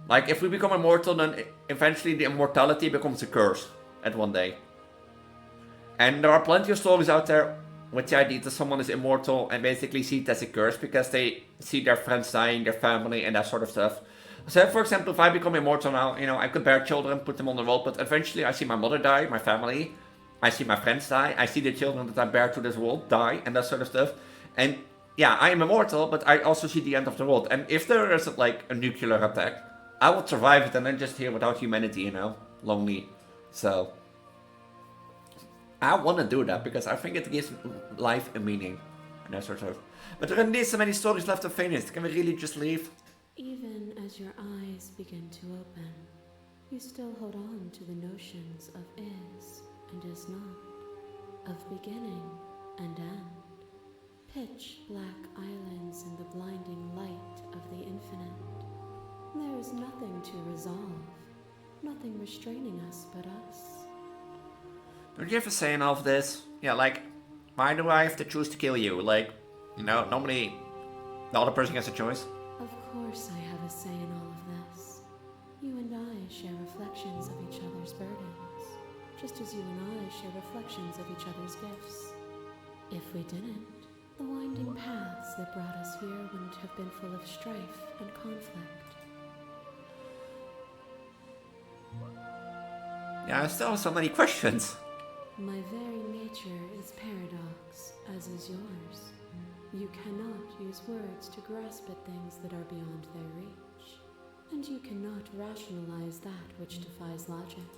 Like, if we become immortal, then eventually the immortality becomes a curse at one day. And there are plenty of stories out there with the idea that someone is immortal and basically see it as a curse because they see their friends dying, their family, and that sort of stuff. So, for example, if I become immortal now, you know, I could bear children, put them on the world, but eventually I see my mother die, my family, I see my friends die, I see the children that I bear to this world die, and that sort of stuff. And yeah, I am immortal, but I also see the end of the world. And if there is, like, a nuclear attack, I would survive it and then just here without humanity, you know, lonely. So, I want to do that because I think it gives life a meaning and that sort of. But there are indeed so many stories left to finish. Can we really just leave? Even as your eyes begin to open, you still hold on to the notions of is and is not, of beginning and end. Pitch black islands in the blinding light of the infinite. There is nothing to resolve, nothing restraining us but us. Don't you ever say in all of this? Yeah, like, why do I have to choose to kill you? Like, you know, normally the other person has a choice. Of course I have a say in all of this. You and I share reflections of each other's burdens, just as you and I share reflections of each other's gifts. If we didn't, the winding paths that brought us here wouldn't have been full of strife and conflict. Yeah, I still have so many questions. My very nature is paradox, as is yours. You cannot use words to grasp at things that are beyond their reach, and you cannot rationalize that which defies logic.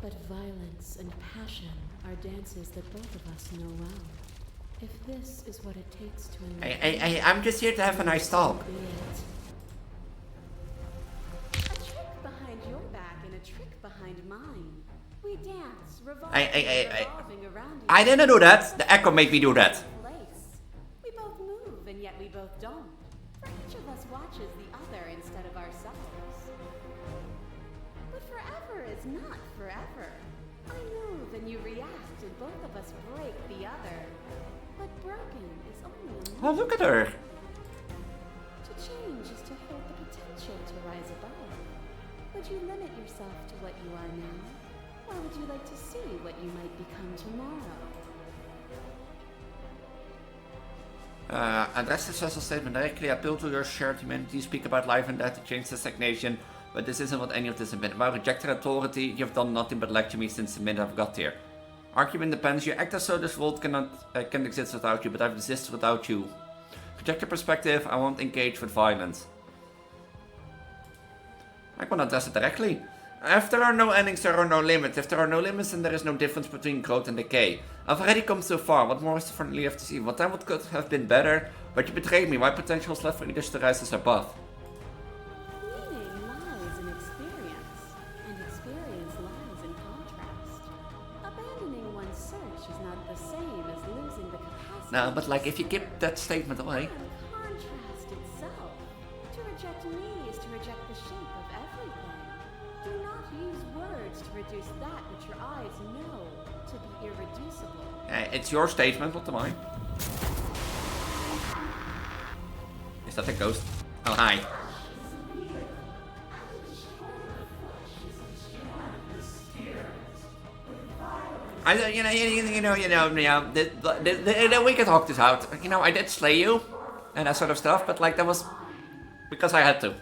But violence and passion are dances that both of us know well. If this is what it takes to Hey, I'm just here to have a nice talk. A trick behind your back and a trick behind mine. We dance, revolving around each I didn't do that. The echo made me do that. place. We both move, and yet we both don't. For each of us watches the other instead of ourselves. But forever is not forever. I move and you react, and both of us break the other. But broken is only a Oh, look at her. To change is to hold the potential to rise above. Would you limit yourself to what you are now? Or would you like to see what you might become tomorrow? Address the special statement directly. Appeal to your shared humanity. Speak about life and death to change the stagnation. But this isn't what any of this has been about. Rejected authority. You've done nothing but lecture me since the minute I've got here. Argument depends. You act as though this world can exist without you, but I've existed without you. Reject your perspective. I won't engage with violence. I can address it directly. If there are no endings, there are no limits. If there are no limits, then there is no difference between growth and decay. I've already come so far. What more is there for left to see? What time would could have been better? But you betrayed me. My potential is left for either to rise or above. Meaning lies in experience, and experience lies in contrast. Abandoning one's search is not the same as losing the capacity. No, but like if you give that statement away. Contrast itself. To reject me is to reject the shape of everything. Do not use words to reduce that which your eyes know to be irreducible. It's your statement, not mine. Is that a ghost? Oh, hi. We can talk this out. You know, I did slay you and that sort of stuff, but like that was because I had to.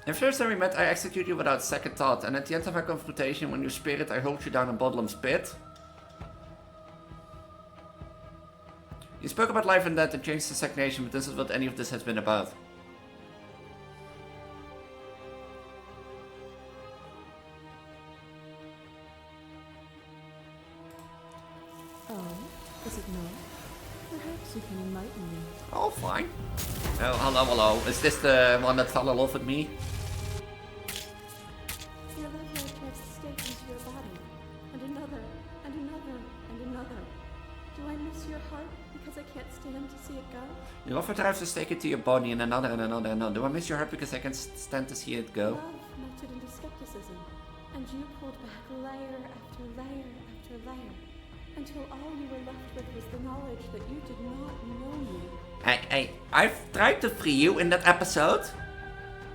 The first time we met, I executed you without second thought, and at the end of our confrontation, when you spirit, I hold you down in Bodlem's pit. You spoke about life and death and changed the stagnation, but this is what any of this has been about. Oh, is it not? Perhaps you can enlighten me. Oh, fine. Oh, hello. Is this the one that fell in love with me? Your love light tries to stake into your body, and another, and another, and another. Do I miss your heart because I can't stand to see it go? Your love drives to stake into your body and another and another and another. Do I miss your heart because I can't stand to see it go? Love melted into skepticism, and you pulled back layer after layer after layer, until all you were left with was the knowledge that you did not know me. I've tried to free you in that episode,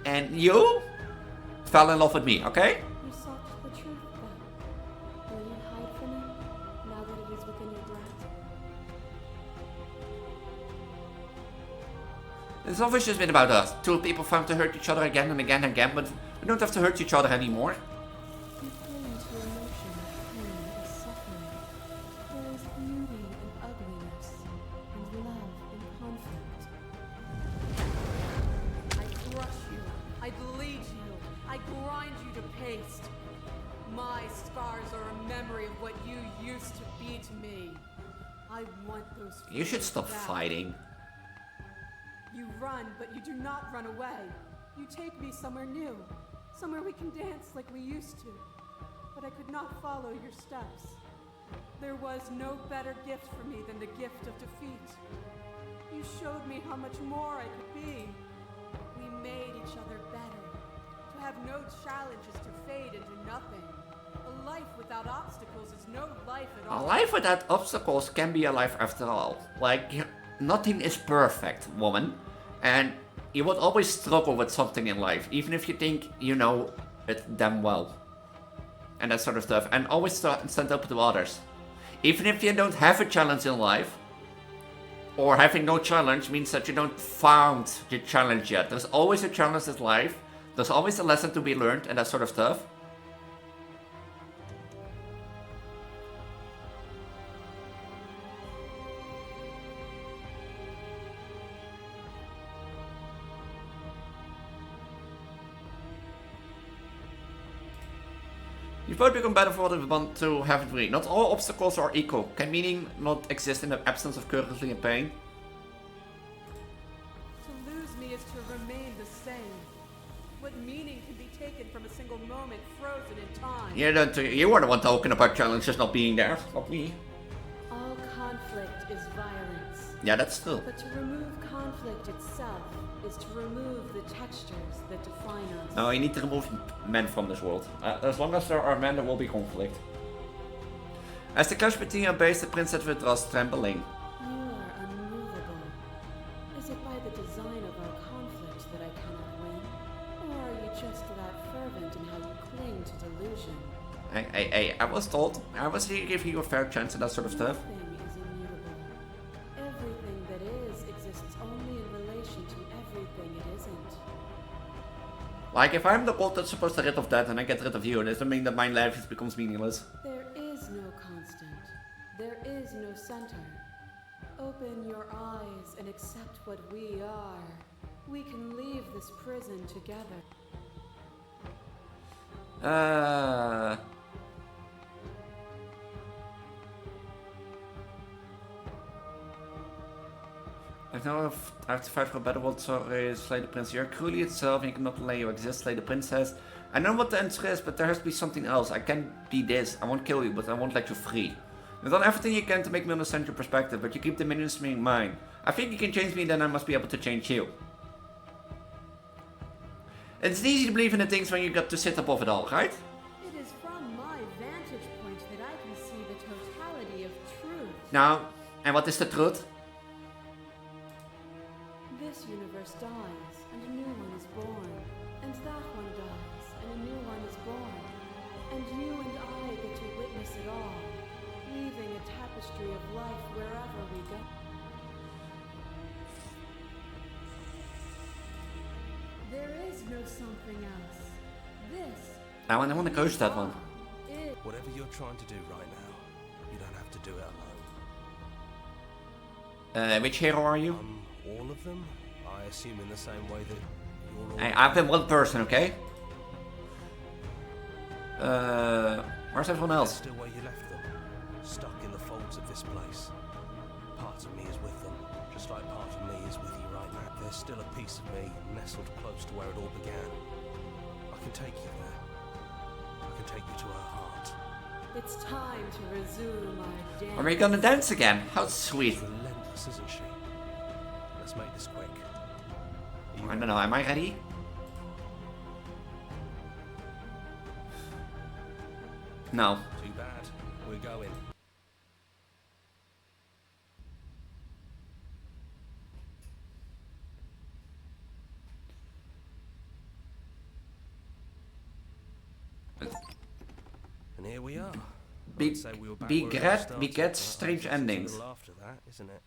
and you fell in love with me, okay? You sought the truth then. Will you hide from it, now that it is within your grasp? It's always just been about us. Two people found to hurt each other again and again and again, but we don't have to hurt each other anymore. You cling to emotion, pain, and suffering. There is beauty in ugliness, and love in conflict. I crush you. I bleed you. I grind you to paste. My scars are a memory of what you used to be to me. I want those. You should stop feelings back. fighting. You run, but you do not run away. You take me somewhere new. Somewhere we can dance like we used to. But I could not follow your steps. There was no better gift for me than the gift of defeat. You showed me how much more I could be. We made each other better. To have no challenges to fade into nothing. A life without obstacles is no life at all. A life without obstacles can be a life after all. Like, nothing is perfect, woman. And you would always struggle with something in life, even if you think you know it damn well. And that sort of stuff. And always stand up to others. Even if you don't have a challenge in life, or having no challenge means that you don't found the challenge yet. There's always a challenge in life. There's always a lesson to be learned and that sort of stuff. You've both become better for what we want to have it free. Not all obstacles are equal. Can meaning not exist in the absence of currently in pain? To lose me is to remain the same. What meaning can be taken from a single moment frozen in time? You were the one talking about challenges not being there, not me. All conflict is violence. Yeah, that's true. But to remove conflict itself is to remove the textures that define us. No, you need to remove men from this world. As long as there are men, there will be conflict. As the clash between your base, the princess withdraws, trembling. You are unmovable. Is it by the design of our conflict that I cannot win? Or are you just that fervent in how you cling to delusion? Hey, I was told. I was here giving you a fair chance and that sort of stuff. Nothing is immutable. Everything that is exists only in relation to everything it isn't. Like, if I'm the god that's supposed to get rid of that and I get rid of you, does that mean that my life becomes meaningless? There is no constant. There is no center. Open your eyes and accept what we are. We can leave this prison together. I have to fight for a better world, sorry, slay the princess. You're cruelly itself and you cannot let you exist, slay the princess. I know what the answer is, but there has to be something else. I can't be this. I won't kill you, but I won't let you free. You've done everything you can to make me understand your perspective, but you keep diminishing mine. I think you can change me, then I must be able to change you. It's easy to believe in the things when you got to sit above it all, right? It is from my vantage point that I can see the totality of truth. Now, and what is the truth? This universe dies, and a new one is born. And that one dies, and a new one is born. And you and I get to witness it all, weaving a tapestry of life wherever we go. There is no something else. This. I want to coach that one. Whatever you're trying to do right now, you don't have to do it alone. Which hero are you? All of them? I assume in the same way that you're all... I've been one person, okay? Where's everyone else? Still where you left them, stuck in the folds of this place. Part of me is with them, just like part of me is with you right now. There's still a piece of me nestled close to where it all began. I can take you there. I can take you to her heart. It's time to resume our dance. Are we gonna dance again? How sweet. She's relentless, isn't she? Let's make this quick. I don't know, am I ready? No. Too bad. We're going. And here we are. Beget strange endings. A little after that, isn't it?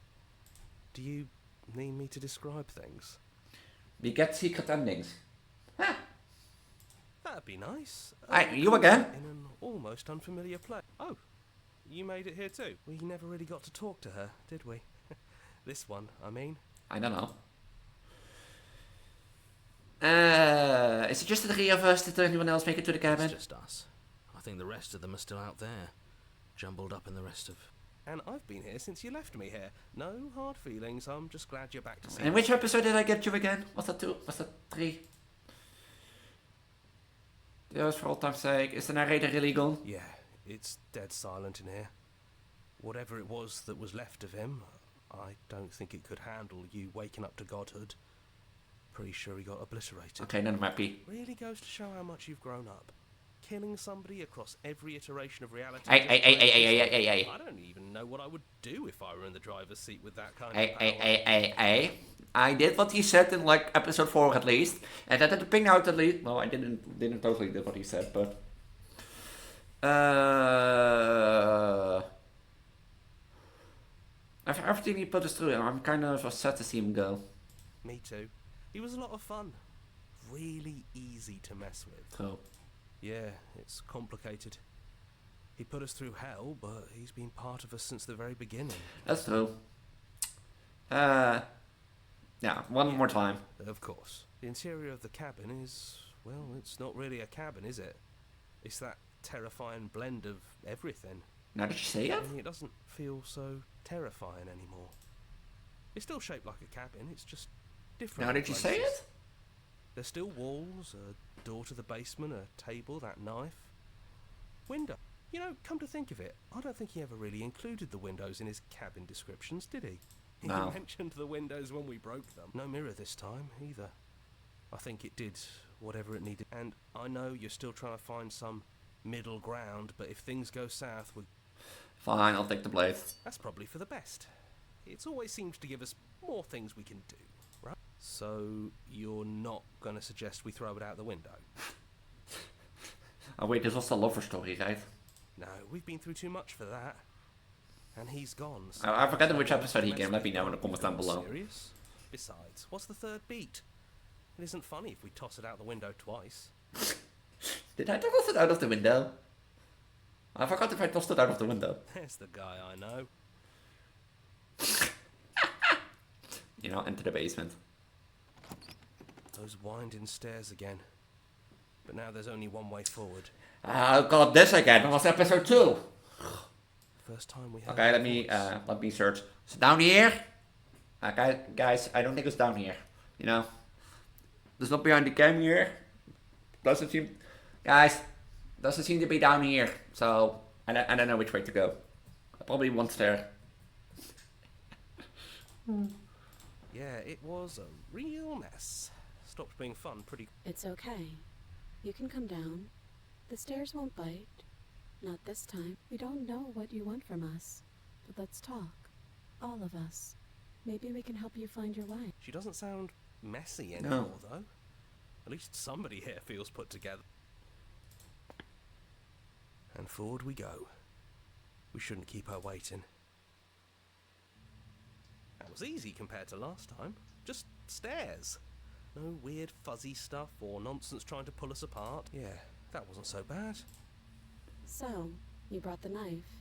Do you need me to describe things? Beget secret endings. Huh. That'd be nice. You again? In an almost unfamiliar place. Oh, you made it here too. We never really got to talk to her, did we? This one, I mean. I don't know. Is it just the three of us? Did anyone else make it to the cabin? It's just us. I think the rest of them are still out there, jumbled up in the rest of... And I've been here since you left me here. No hard feelings, I'm just glad you're back to see. In which episode did I get you again? Was that 2? Was that 3? Just for old time's sake, is the narrator really gone? Yeah, it's dead silent in here. Whatever it was that was left of him, I don't think it could handle you waking up to godhood. Pretty sure he got obliterated. Okay, then I'm happy. Really goes to show how much you've grown up. Killing somebody across every iteration of reality. Hey. I don't even know what I would do if I were in the driver's seat with that kind of power. Hey. I did what he said in like episode 4 at least. And I had to ping out at least. Well, I didn't totally do what he said, but... After everything he put us through, I'm kind of sad to see him go. Me too. He was a lot of fun. Really easy to mess with. Oh. Yeah, it's complicated. He put us through hell, but he's been part of us since the very beginning. That's true. Yeah, one more time. Of course. The interior of the cabin is, well, it's not really a cabin, is it? It's that terrifying blend of everything. Now that you say it? Only it doesn't feel so terrifying anymore. It's still shaped like a cabin, it's just different. Now that you say it? There's still walls, a door to the basement, a table, that knife. Window. You know, come to think of it, I don't think he ever really included the windows in his cabin descriptions, did he? No. He mentioned the windows when we broke them. No mirror this time, either. I think it did whatever it needed. And I know you're still trying to find some middle ground, but if things go south, Fine, I'll take the blade. that's probably for the best. It always seems to give us more things we can do, right? So you're not going to suggest we throw it out the window? Oh wait, this was the lover story, right? No, we've been through too much for that. And he's gone. So I forgot which episode he came. Let me know in the comments down below. Serious? Besides, what's the third beat? It isn't funny if we toss it out the window twice. Did I toss it out of the window? I forgot if I tossed it out of the window. There's the guy I know. You know, enter the basement. Those winding stairs again. But now there's only one way forward. Oh god, this again. That was episode 2. First time we had Okay, let me search. Is it down here? Okay, guys, I don't think it's down here. You know, it's not behind the cam here. Doesn't seem, guys, doesn't seem to be down here. So I don't know which way to go. Probably one stair. Yeah, it was a real mess. Stopped being fun pretty. It's okay. You can come down. The stairs won't bite. Not this time. We don't know what you want from us. But let's talk. All of us. Maybe we can help you find your way. She doesn't sound messy anymore, though. At least somebody here feels put together. And forward we go. We shouldn't keep her waiting. That was easy compared to last time. Just stairs. No weird fuzzy stuff or nonsense trying to pull us apart. Yeah, that wasn't so bad. So, you brought the knife.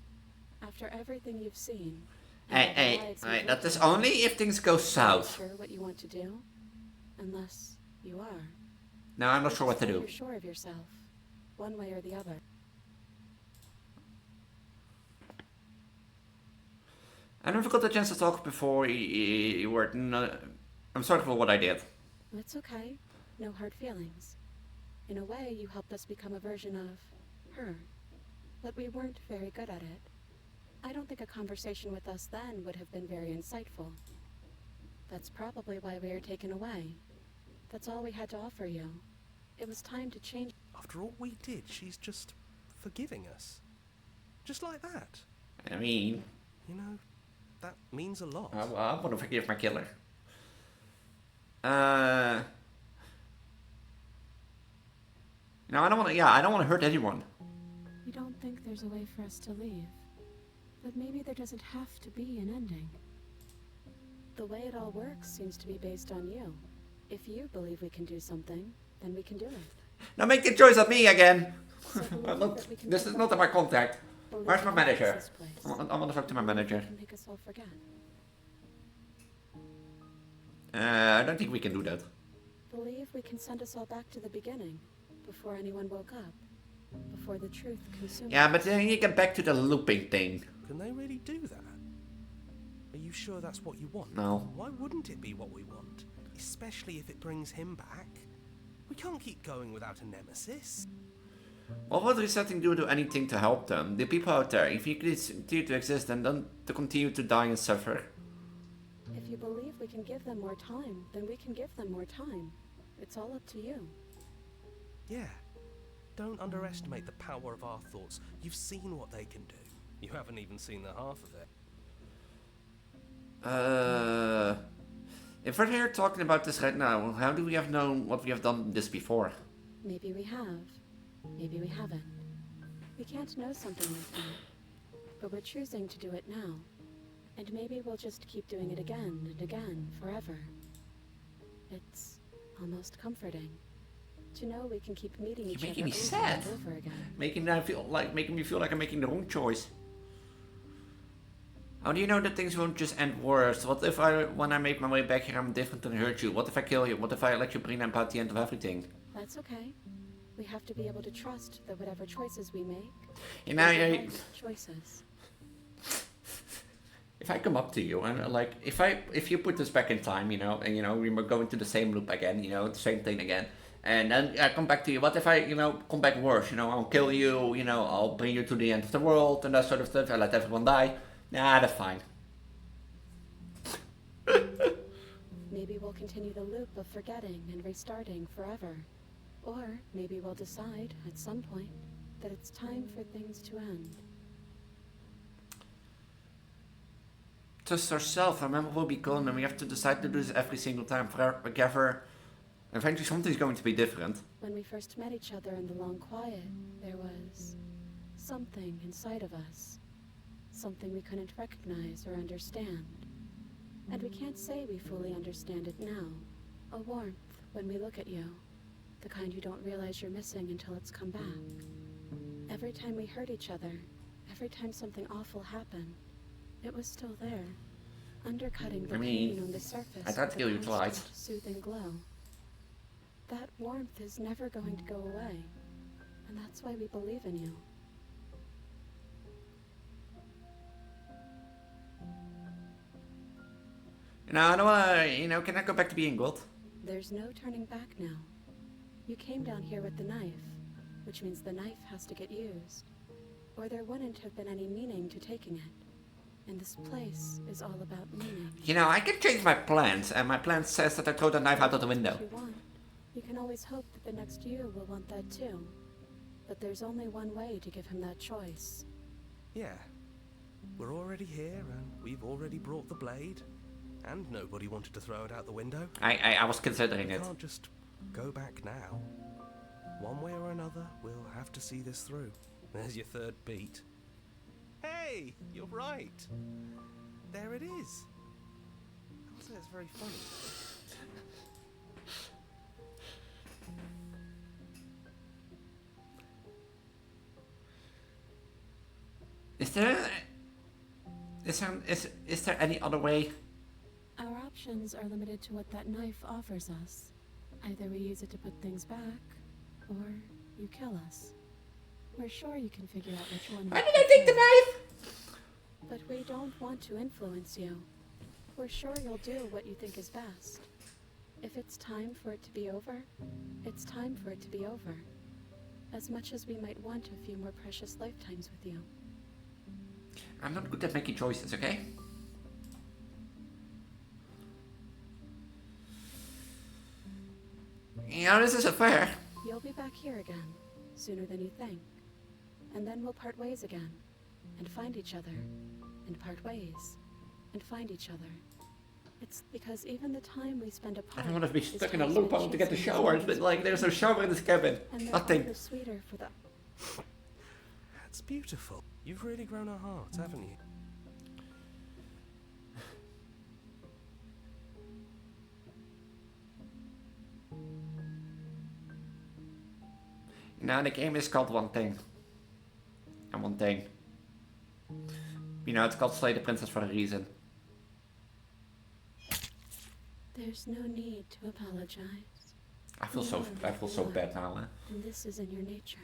After everything you've seen. Hey, that is only if things go south. Sure what you want to do? Unless you are. No, I'm not sure what to do. You're sure of yourself. One way or the other. I never got the chance to talk before you were. I'm sorry for what I did. It's okay. No hard feelings. In a way, you helped us become a version of her. But we weren't very good at it. I don't think a conversation with us then would have been very insightful. That's probably why we were taken away. That's all we had to offer you. It was time to change. After all we did, she's just forgiving us. Just like that. I mean, You know, that means a lot. I want to forgive my killer. No, I don't want to. Yeah, I don't want to hurt anyone. We don't think there's a way for us to leave. But maybe there doesn't have to be an ending. The way it all works seems to be based on you. If you believe we can do something, then we can do it. Now make the choice of me again. So This is not in my contact. believe Where's my in manager? this place. I want to talk to my manager. Can make us all forget. I don't think we can do that. Believe we can send us all back to the beginning, before anyone woke up, before the truth consumed Yeah, us. but then you get back to the looping thing. Can they really do that? Are you sure that's what you want? No. Why wouldn't it be what we want? Especially if it brings him back. We can't keep going without a nemesis. What would resetting do to anything to help them? The people out there, if you continue to exist and then to continue to die and suffer. If you believe we can give them more time, then we can give them more time. It's all up to you. Yeah. Don't underestimate the power of our thoughts. You've seen what they can do. You haven't even seen the half of it. If we're here talking about this right now, how do we have known what we have done this before? Maybe we have. Maybe we haven't. We can't know something like that. But we're choosing to do it now. And maybe we'll just keep doing it again and again, forever. It's almost comforting. To know we can keep meeting each other making me over sad. and over again. Making me feel like I'm making the wrong choice. How do you know that things won't just end worse? What if when I make my way back here, I'm different and hurt you? What if I kill you? What if I let you bring about the end of everything? That's okay. We have to be able to trust that whatever choices we make, You know, they're the right choices. if I come up to you and if you put this back in time, and we're going to the same loop again, the same thing again, And then I come back to you. What if I, come back worse? I'll kill you, I'll bring you to the end of the world and that sort of stuff. I let everyone die. Nah, that's fine. Maybe we'll continue the loop of forgetting and restarting forever. Or maybe we'll decide, at some point, that it's time for things to end. Trust ourselves. Remember, we'll be gone, and we have to decide to do this every single time forever. Eventually, something's going to be different. When we first met each other in the long quiet, there was something inside of us. Something we couldn't recognize or understand. And we can't say we fully understand it now. A warmth when we look at you. The kind you don't realize you're missing until it's come back. Every time we hurt each other, every time something awful happened, it was still there, undercutting the pain on the surface. I tried to kill you twice. Soothing glow. That warmth is never going to go away, and that's why we believe in you. I don't wanna, can I go back to being good? There's no turning back now. You came down here with the knife, which means the knife has to get used, or there wouldn't have been any meaning to taking it. And this place is all about meaning. I can change my plans, and my plan says that I throw the knife out of the window. If you want, you can always hope that the next you will want that too. But there's only one way to give him that choice. Yeah. We're already here, and we've already brought the blade. And nobody wanted to throw it out the window. I was considering it. We can't just go back now. One way or another, we'll have to see this through. There's your third beat. Hey, you're right. There it is. I'll say it's very funny. Is there any other way? Our options are limited to what that knife offers us. Either we use it to put things back, or you kill us. We're sure you can figure out which one. Why did I take the knife? But we don't want to influence you. We're sure you'll do what you think is best. If it's time for it to be over, it's time for it to be over. As much as we might want a few more precious lifetimes with you. I'm not good at making choices, okay? This isn't fair. You'll be back here again, sooner than you think. And then we'll part ways again, and find each other, and part ways, and find each other. It's because even the time we spend apart. I don't want to be stuck in a loop. I want to get the shower. It's like there's no shower in this cabin. Nothing. The sweeter for the. That's beautiful. You've really grown our hearts, haven't you? The game is called one thing. And one thing. It's called Slay the Princess for a reason. There's no need to apologize. I feel so bad now, eh? And this is in your nature.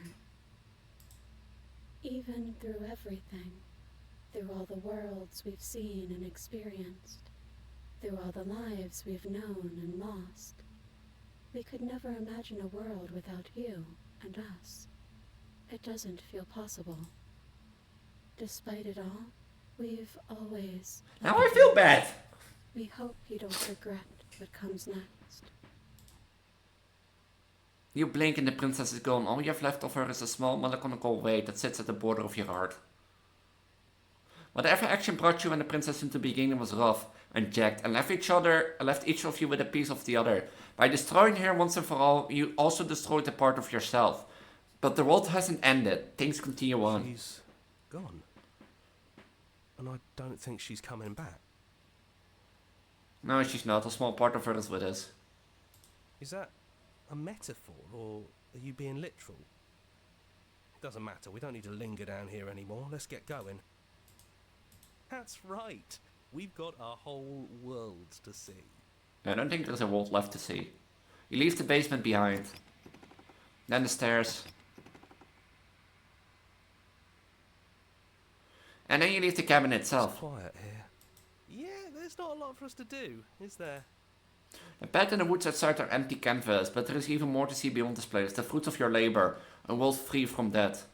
Even through everything, through all the worlds we've seen and experienced, through all the lives we've known and lost, we could never imagine a world without you and us. It doesn't feel possible. Despite it all, we've always... Now I feel bad! We hope you don't regret what comes next. You blink and the princess is gone. All you have left of her is a small melancholical weight that sits at the border of your heart. Whatever action brought you and the princess into being was rough and jagged, and left each of you with a piece of the other. By destroying her once and for all, you also destroyed a part of yourself. But the world hasn't ended. Things continue on. She's gone. And I don't think she's coming back. No, she's not. A small part of her is with us. Is that a metaphor, or are you being literal? It doesn't matter. We don't need to linger down here anymore. Let's get going. That's right. We've got a whole world to see. I don't think there's a world left to see. You leave the basement behind. Then the stairs. And then you leave the cabin itself. It's quiet here. Yeah, there's not a lot for us to do, is there? The path in the woods outside are empty canvas, but there is even more to see beyond this place. The fruits of your labor, a world free from death.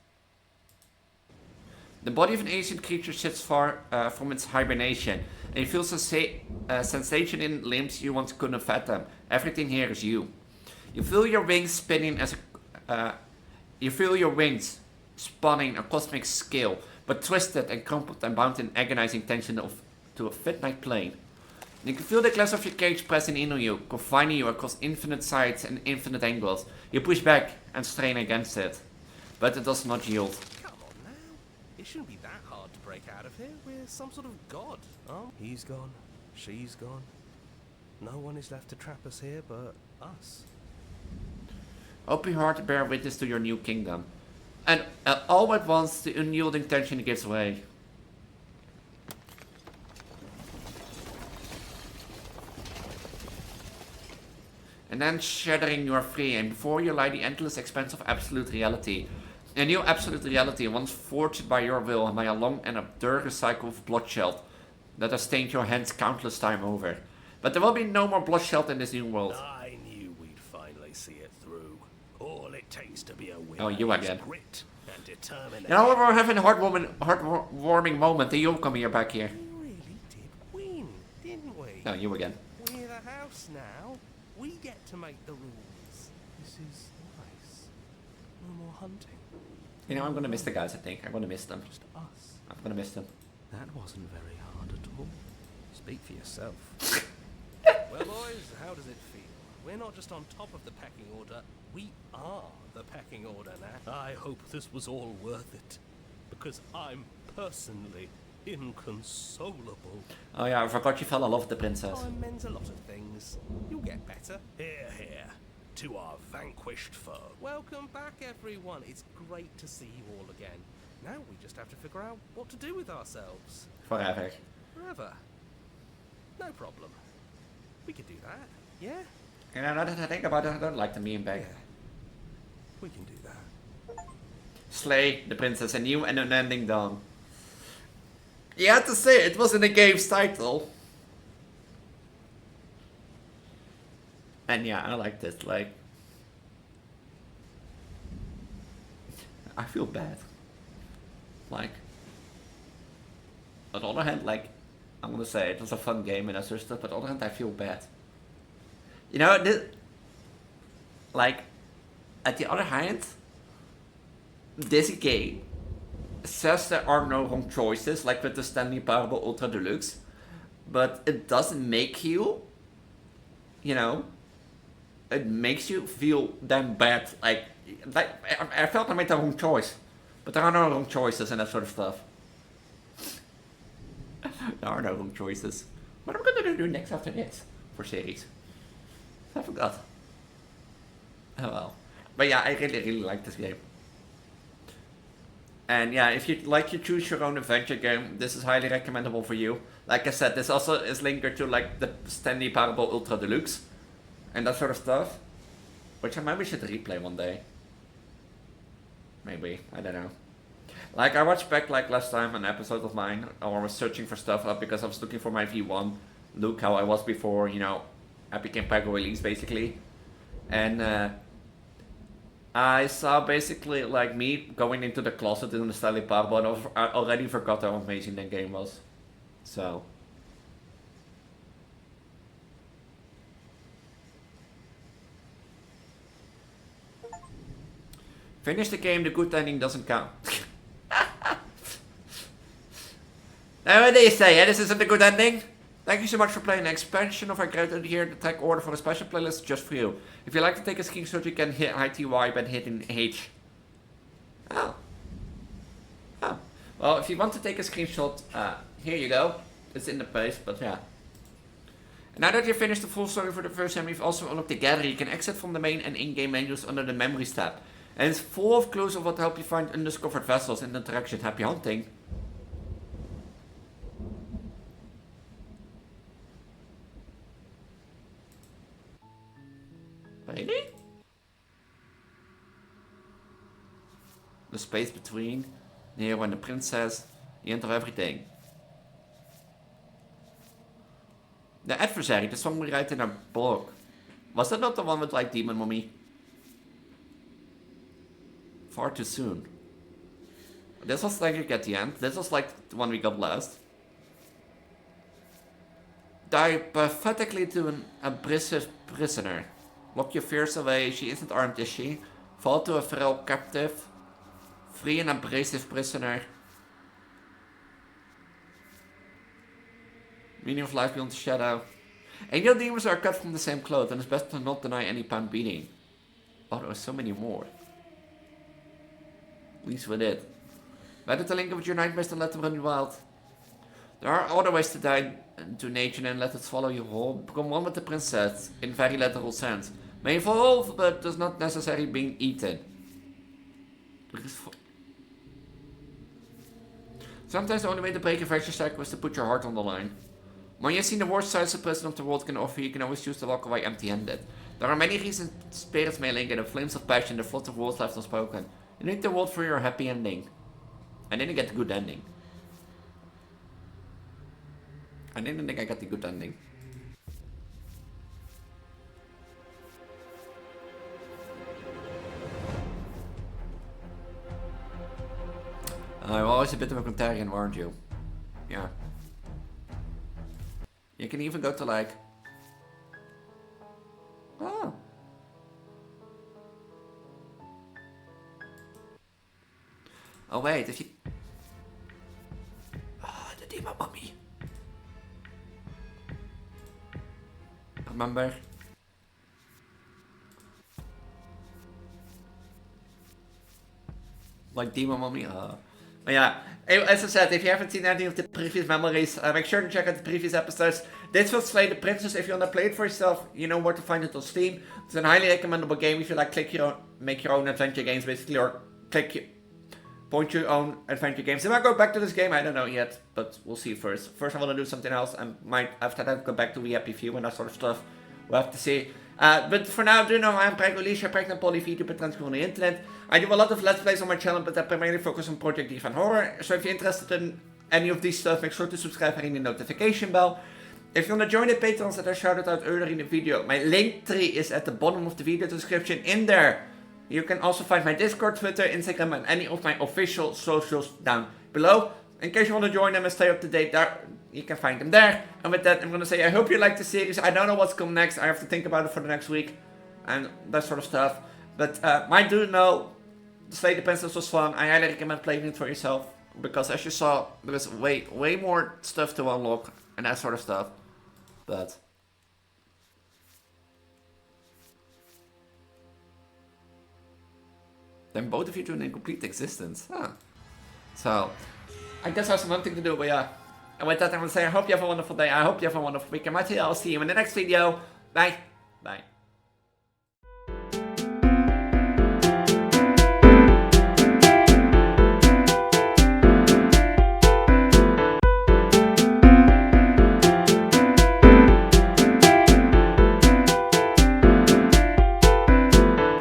The body of an ancient creature sits far from its hibernation, and you feel sensation in limbs you once couldn't fathom. Everything here is you. You feel your wings spinning spawning a cosmic scale, but twisted and crumpled and bound in agonizing tension to a midnight plane. You can feel the glass of your cage pressing in on you, confining you across infinite sides and infinite angles. You push back and strain against it, but it does not yield. Come on now. It shouldn't be that hard to break out of here. We're some sort of god. Oh, he's gone. She's gone. No one is left to trap us here but us. Open your heart to bear witness to your new kingdom. And all at once, the unyielding tension gives way. And then shuddering you are free, and before you lie the endless expanse of absolute reality. A new absolute reality, once forged by your will and by a long and absurd cycle of bloodshed that has stained your hands countless time over. But there will be no more bloodshed in this new world. I knew we'd finally see it through. All it takes to be a winner Oh, you again. is grit and determination. You know, we're having a heartwarming moment. The you come here back here. We really did win, didn't we? No, you again. We're the house now. We get to make the rules. This is nice. No more hunting. You know, I'm gonna miss the guys, I think. I'm gonna miss them. Just us. I'm gonna miss them. That wasn't very hard at all. Speak for yourself. Well, boys, how does it feel? We're not just on top of the pecking order. We are the pecking order now. I hope this was all worth it. Because I'm personally inconsolable. Oh yeah, I forgot you fell in love with the princess. Time mends a lot of things. You'll get better. Here, here. To our vanquished foe. Welcome back, everyone. It's great to see you all again. Now we just have to figure out what to do with ourselves. Forever. Forever. No problem. We could do that. Yeah? You know, now that I think about it, I don't like the meme bag. Yeah. We can do that. Slay the princess, a new and unending dawn. You had to say it was in the game's title. And yeah, I like this. Like, I feel bad. Like, on the other hand, like, I'm gonna say it was a fun game and that sort of stuff, but on the other hand, I feel bad. You know, this, like, at the other hand, this game says there are no wrong choices, like with the Stanley Parable Ultra Deluxe, but it doesn't make you, you know, it makes you feel damn bad. Like I felt I made the wrong choice, but there are no wrong choices and that sort of stuff. There are no wrong choices. What am I gonna do next after this for series? I forgot. Oh well. But yeah, I really like this game. And yeah, if you like to choose your own adventure game, this is highly recommendable for you. Like I said, this also is linked to like the Stanley Parable Ultra Deluxe and that sort of stuff, which I maybe should replay one day. Maybe, I don't know. Like I watched back like last time an episode of mine, or I was searching for stuff up because I was looking for my V1, look how I was before, you know, I became Preggo Elise basically. And I saw basically like me going into the closet in the Stanley Parable, and I already forgot how amazing that game was. So. Finish the game, the good ending doesn't count. Now what do you say, this isn't a good ending? Thank you so much for playing the expansion of our Created Here, the tag order for a special playlist just for you. If you'd like to take a screenshot, you can hit ITY by hitting H. Oh. Oh. Well, if you want to take a screenshot, here you go. It's in the post, but yeah. And now that you've finished the full story for the first time, we've also unlocked the gallery. You can exit from the main and in-game menus under the memoeries tab. And it's full of clues of what help you find undiscovered vessels and interaction. Happy hunting. Really? The space between the hero and the princess, the end of everything. The Adversary, the song we write in our book. Was that not the one with like Demon Mummy? Far too soon. This was like at the end. This was like the one we got last. Die pathetically to an abrasive prisoner. Lock your fears away. She isn't armed, is she? Fall to a feral captive. Free an abrasive prisoner. Meaning of life beyond the shadow. Angel demons are cut from the same cloth, and it's best to not deny any pound beating. Oh, there are so many more. At least we did. Better to link up with your nightmares than let them run wild. There are other ways to die to nature and let it swallow you whole. Become one with the princess, in very literal sense. May evolve, but does not necessarily being eaten. Sometimes the only way to break a vicious cycle is to put your heart on the line. When you've seen the worst size the president of the world can offer, you can always choose to walk away empty-handed. There are many reasons spirits may linger, the flames of passion, the floods of words left unspoken. You need the world for your happy ending. I didn't get the good ending. I didn't think I got the good ending. I'm always a bit of a contrarian, weren't you? Yeah. You can even go to like... Oh. Oh wait, if you... Oh, the demon mummy. Remember? Like demon mummy? But yeah, as I said, if you haven't seen any of the previous memories, make sure to check out the previous episodes. This will Slay the Princess. If you want to play it for yourself, you know where to find it on Steam. It's a highly recommendable game if you like make your own adventure games basically, or point your own adventure games. If I go back to this game, I don't know yet, but we'll see first. First I want to do something else, and might after that go back to We Happy Few and that sort of stuff. We'll have to see. But for now, do know I'm Preggo, Elise, pregnant poly Vtuber Transgender on the internet. I do a lot of Let's Plays on my channel, but I primarily focus on Project Diva and Horror. So if you're interested in any of these stuff, make sure to subscribe and ring the notification bell. If you want to join the patrons that I shouted out earlier in the video, my link tree is at the bottom of the video description. In there, you can also find my Discord, Twitter, Instagram, and any of my official socials down below. In case you want to join them and stay up to date there, you can find them there. And with that, I'm going to say I hope you like the series. I don't know what's coming next. I have to think about it for the next week and that sort of stuff. But I do know Slay the Princess was fun. I highly recommend playing it for yourself, because as you saw, there is way more stuff to unlock and that sort of stuff. But then both of you doing incomplete existence. Huh. So I guess I have something to do, but yeah. And with that, I'm going to say I hope you have a wonderful day. I hope you have a wonderful week. And I'll see you in the next video. Bye. Bye.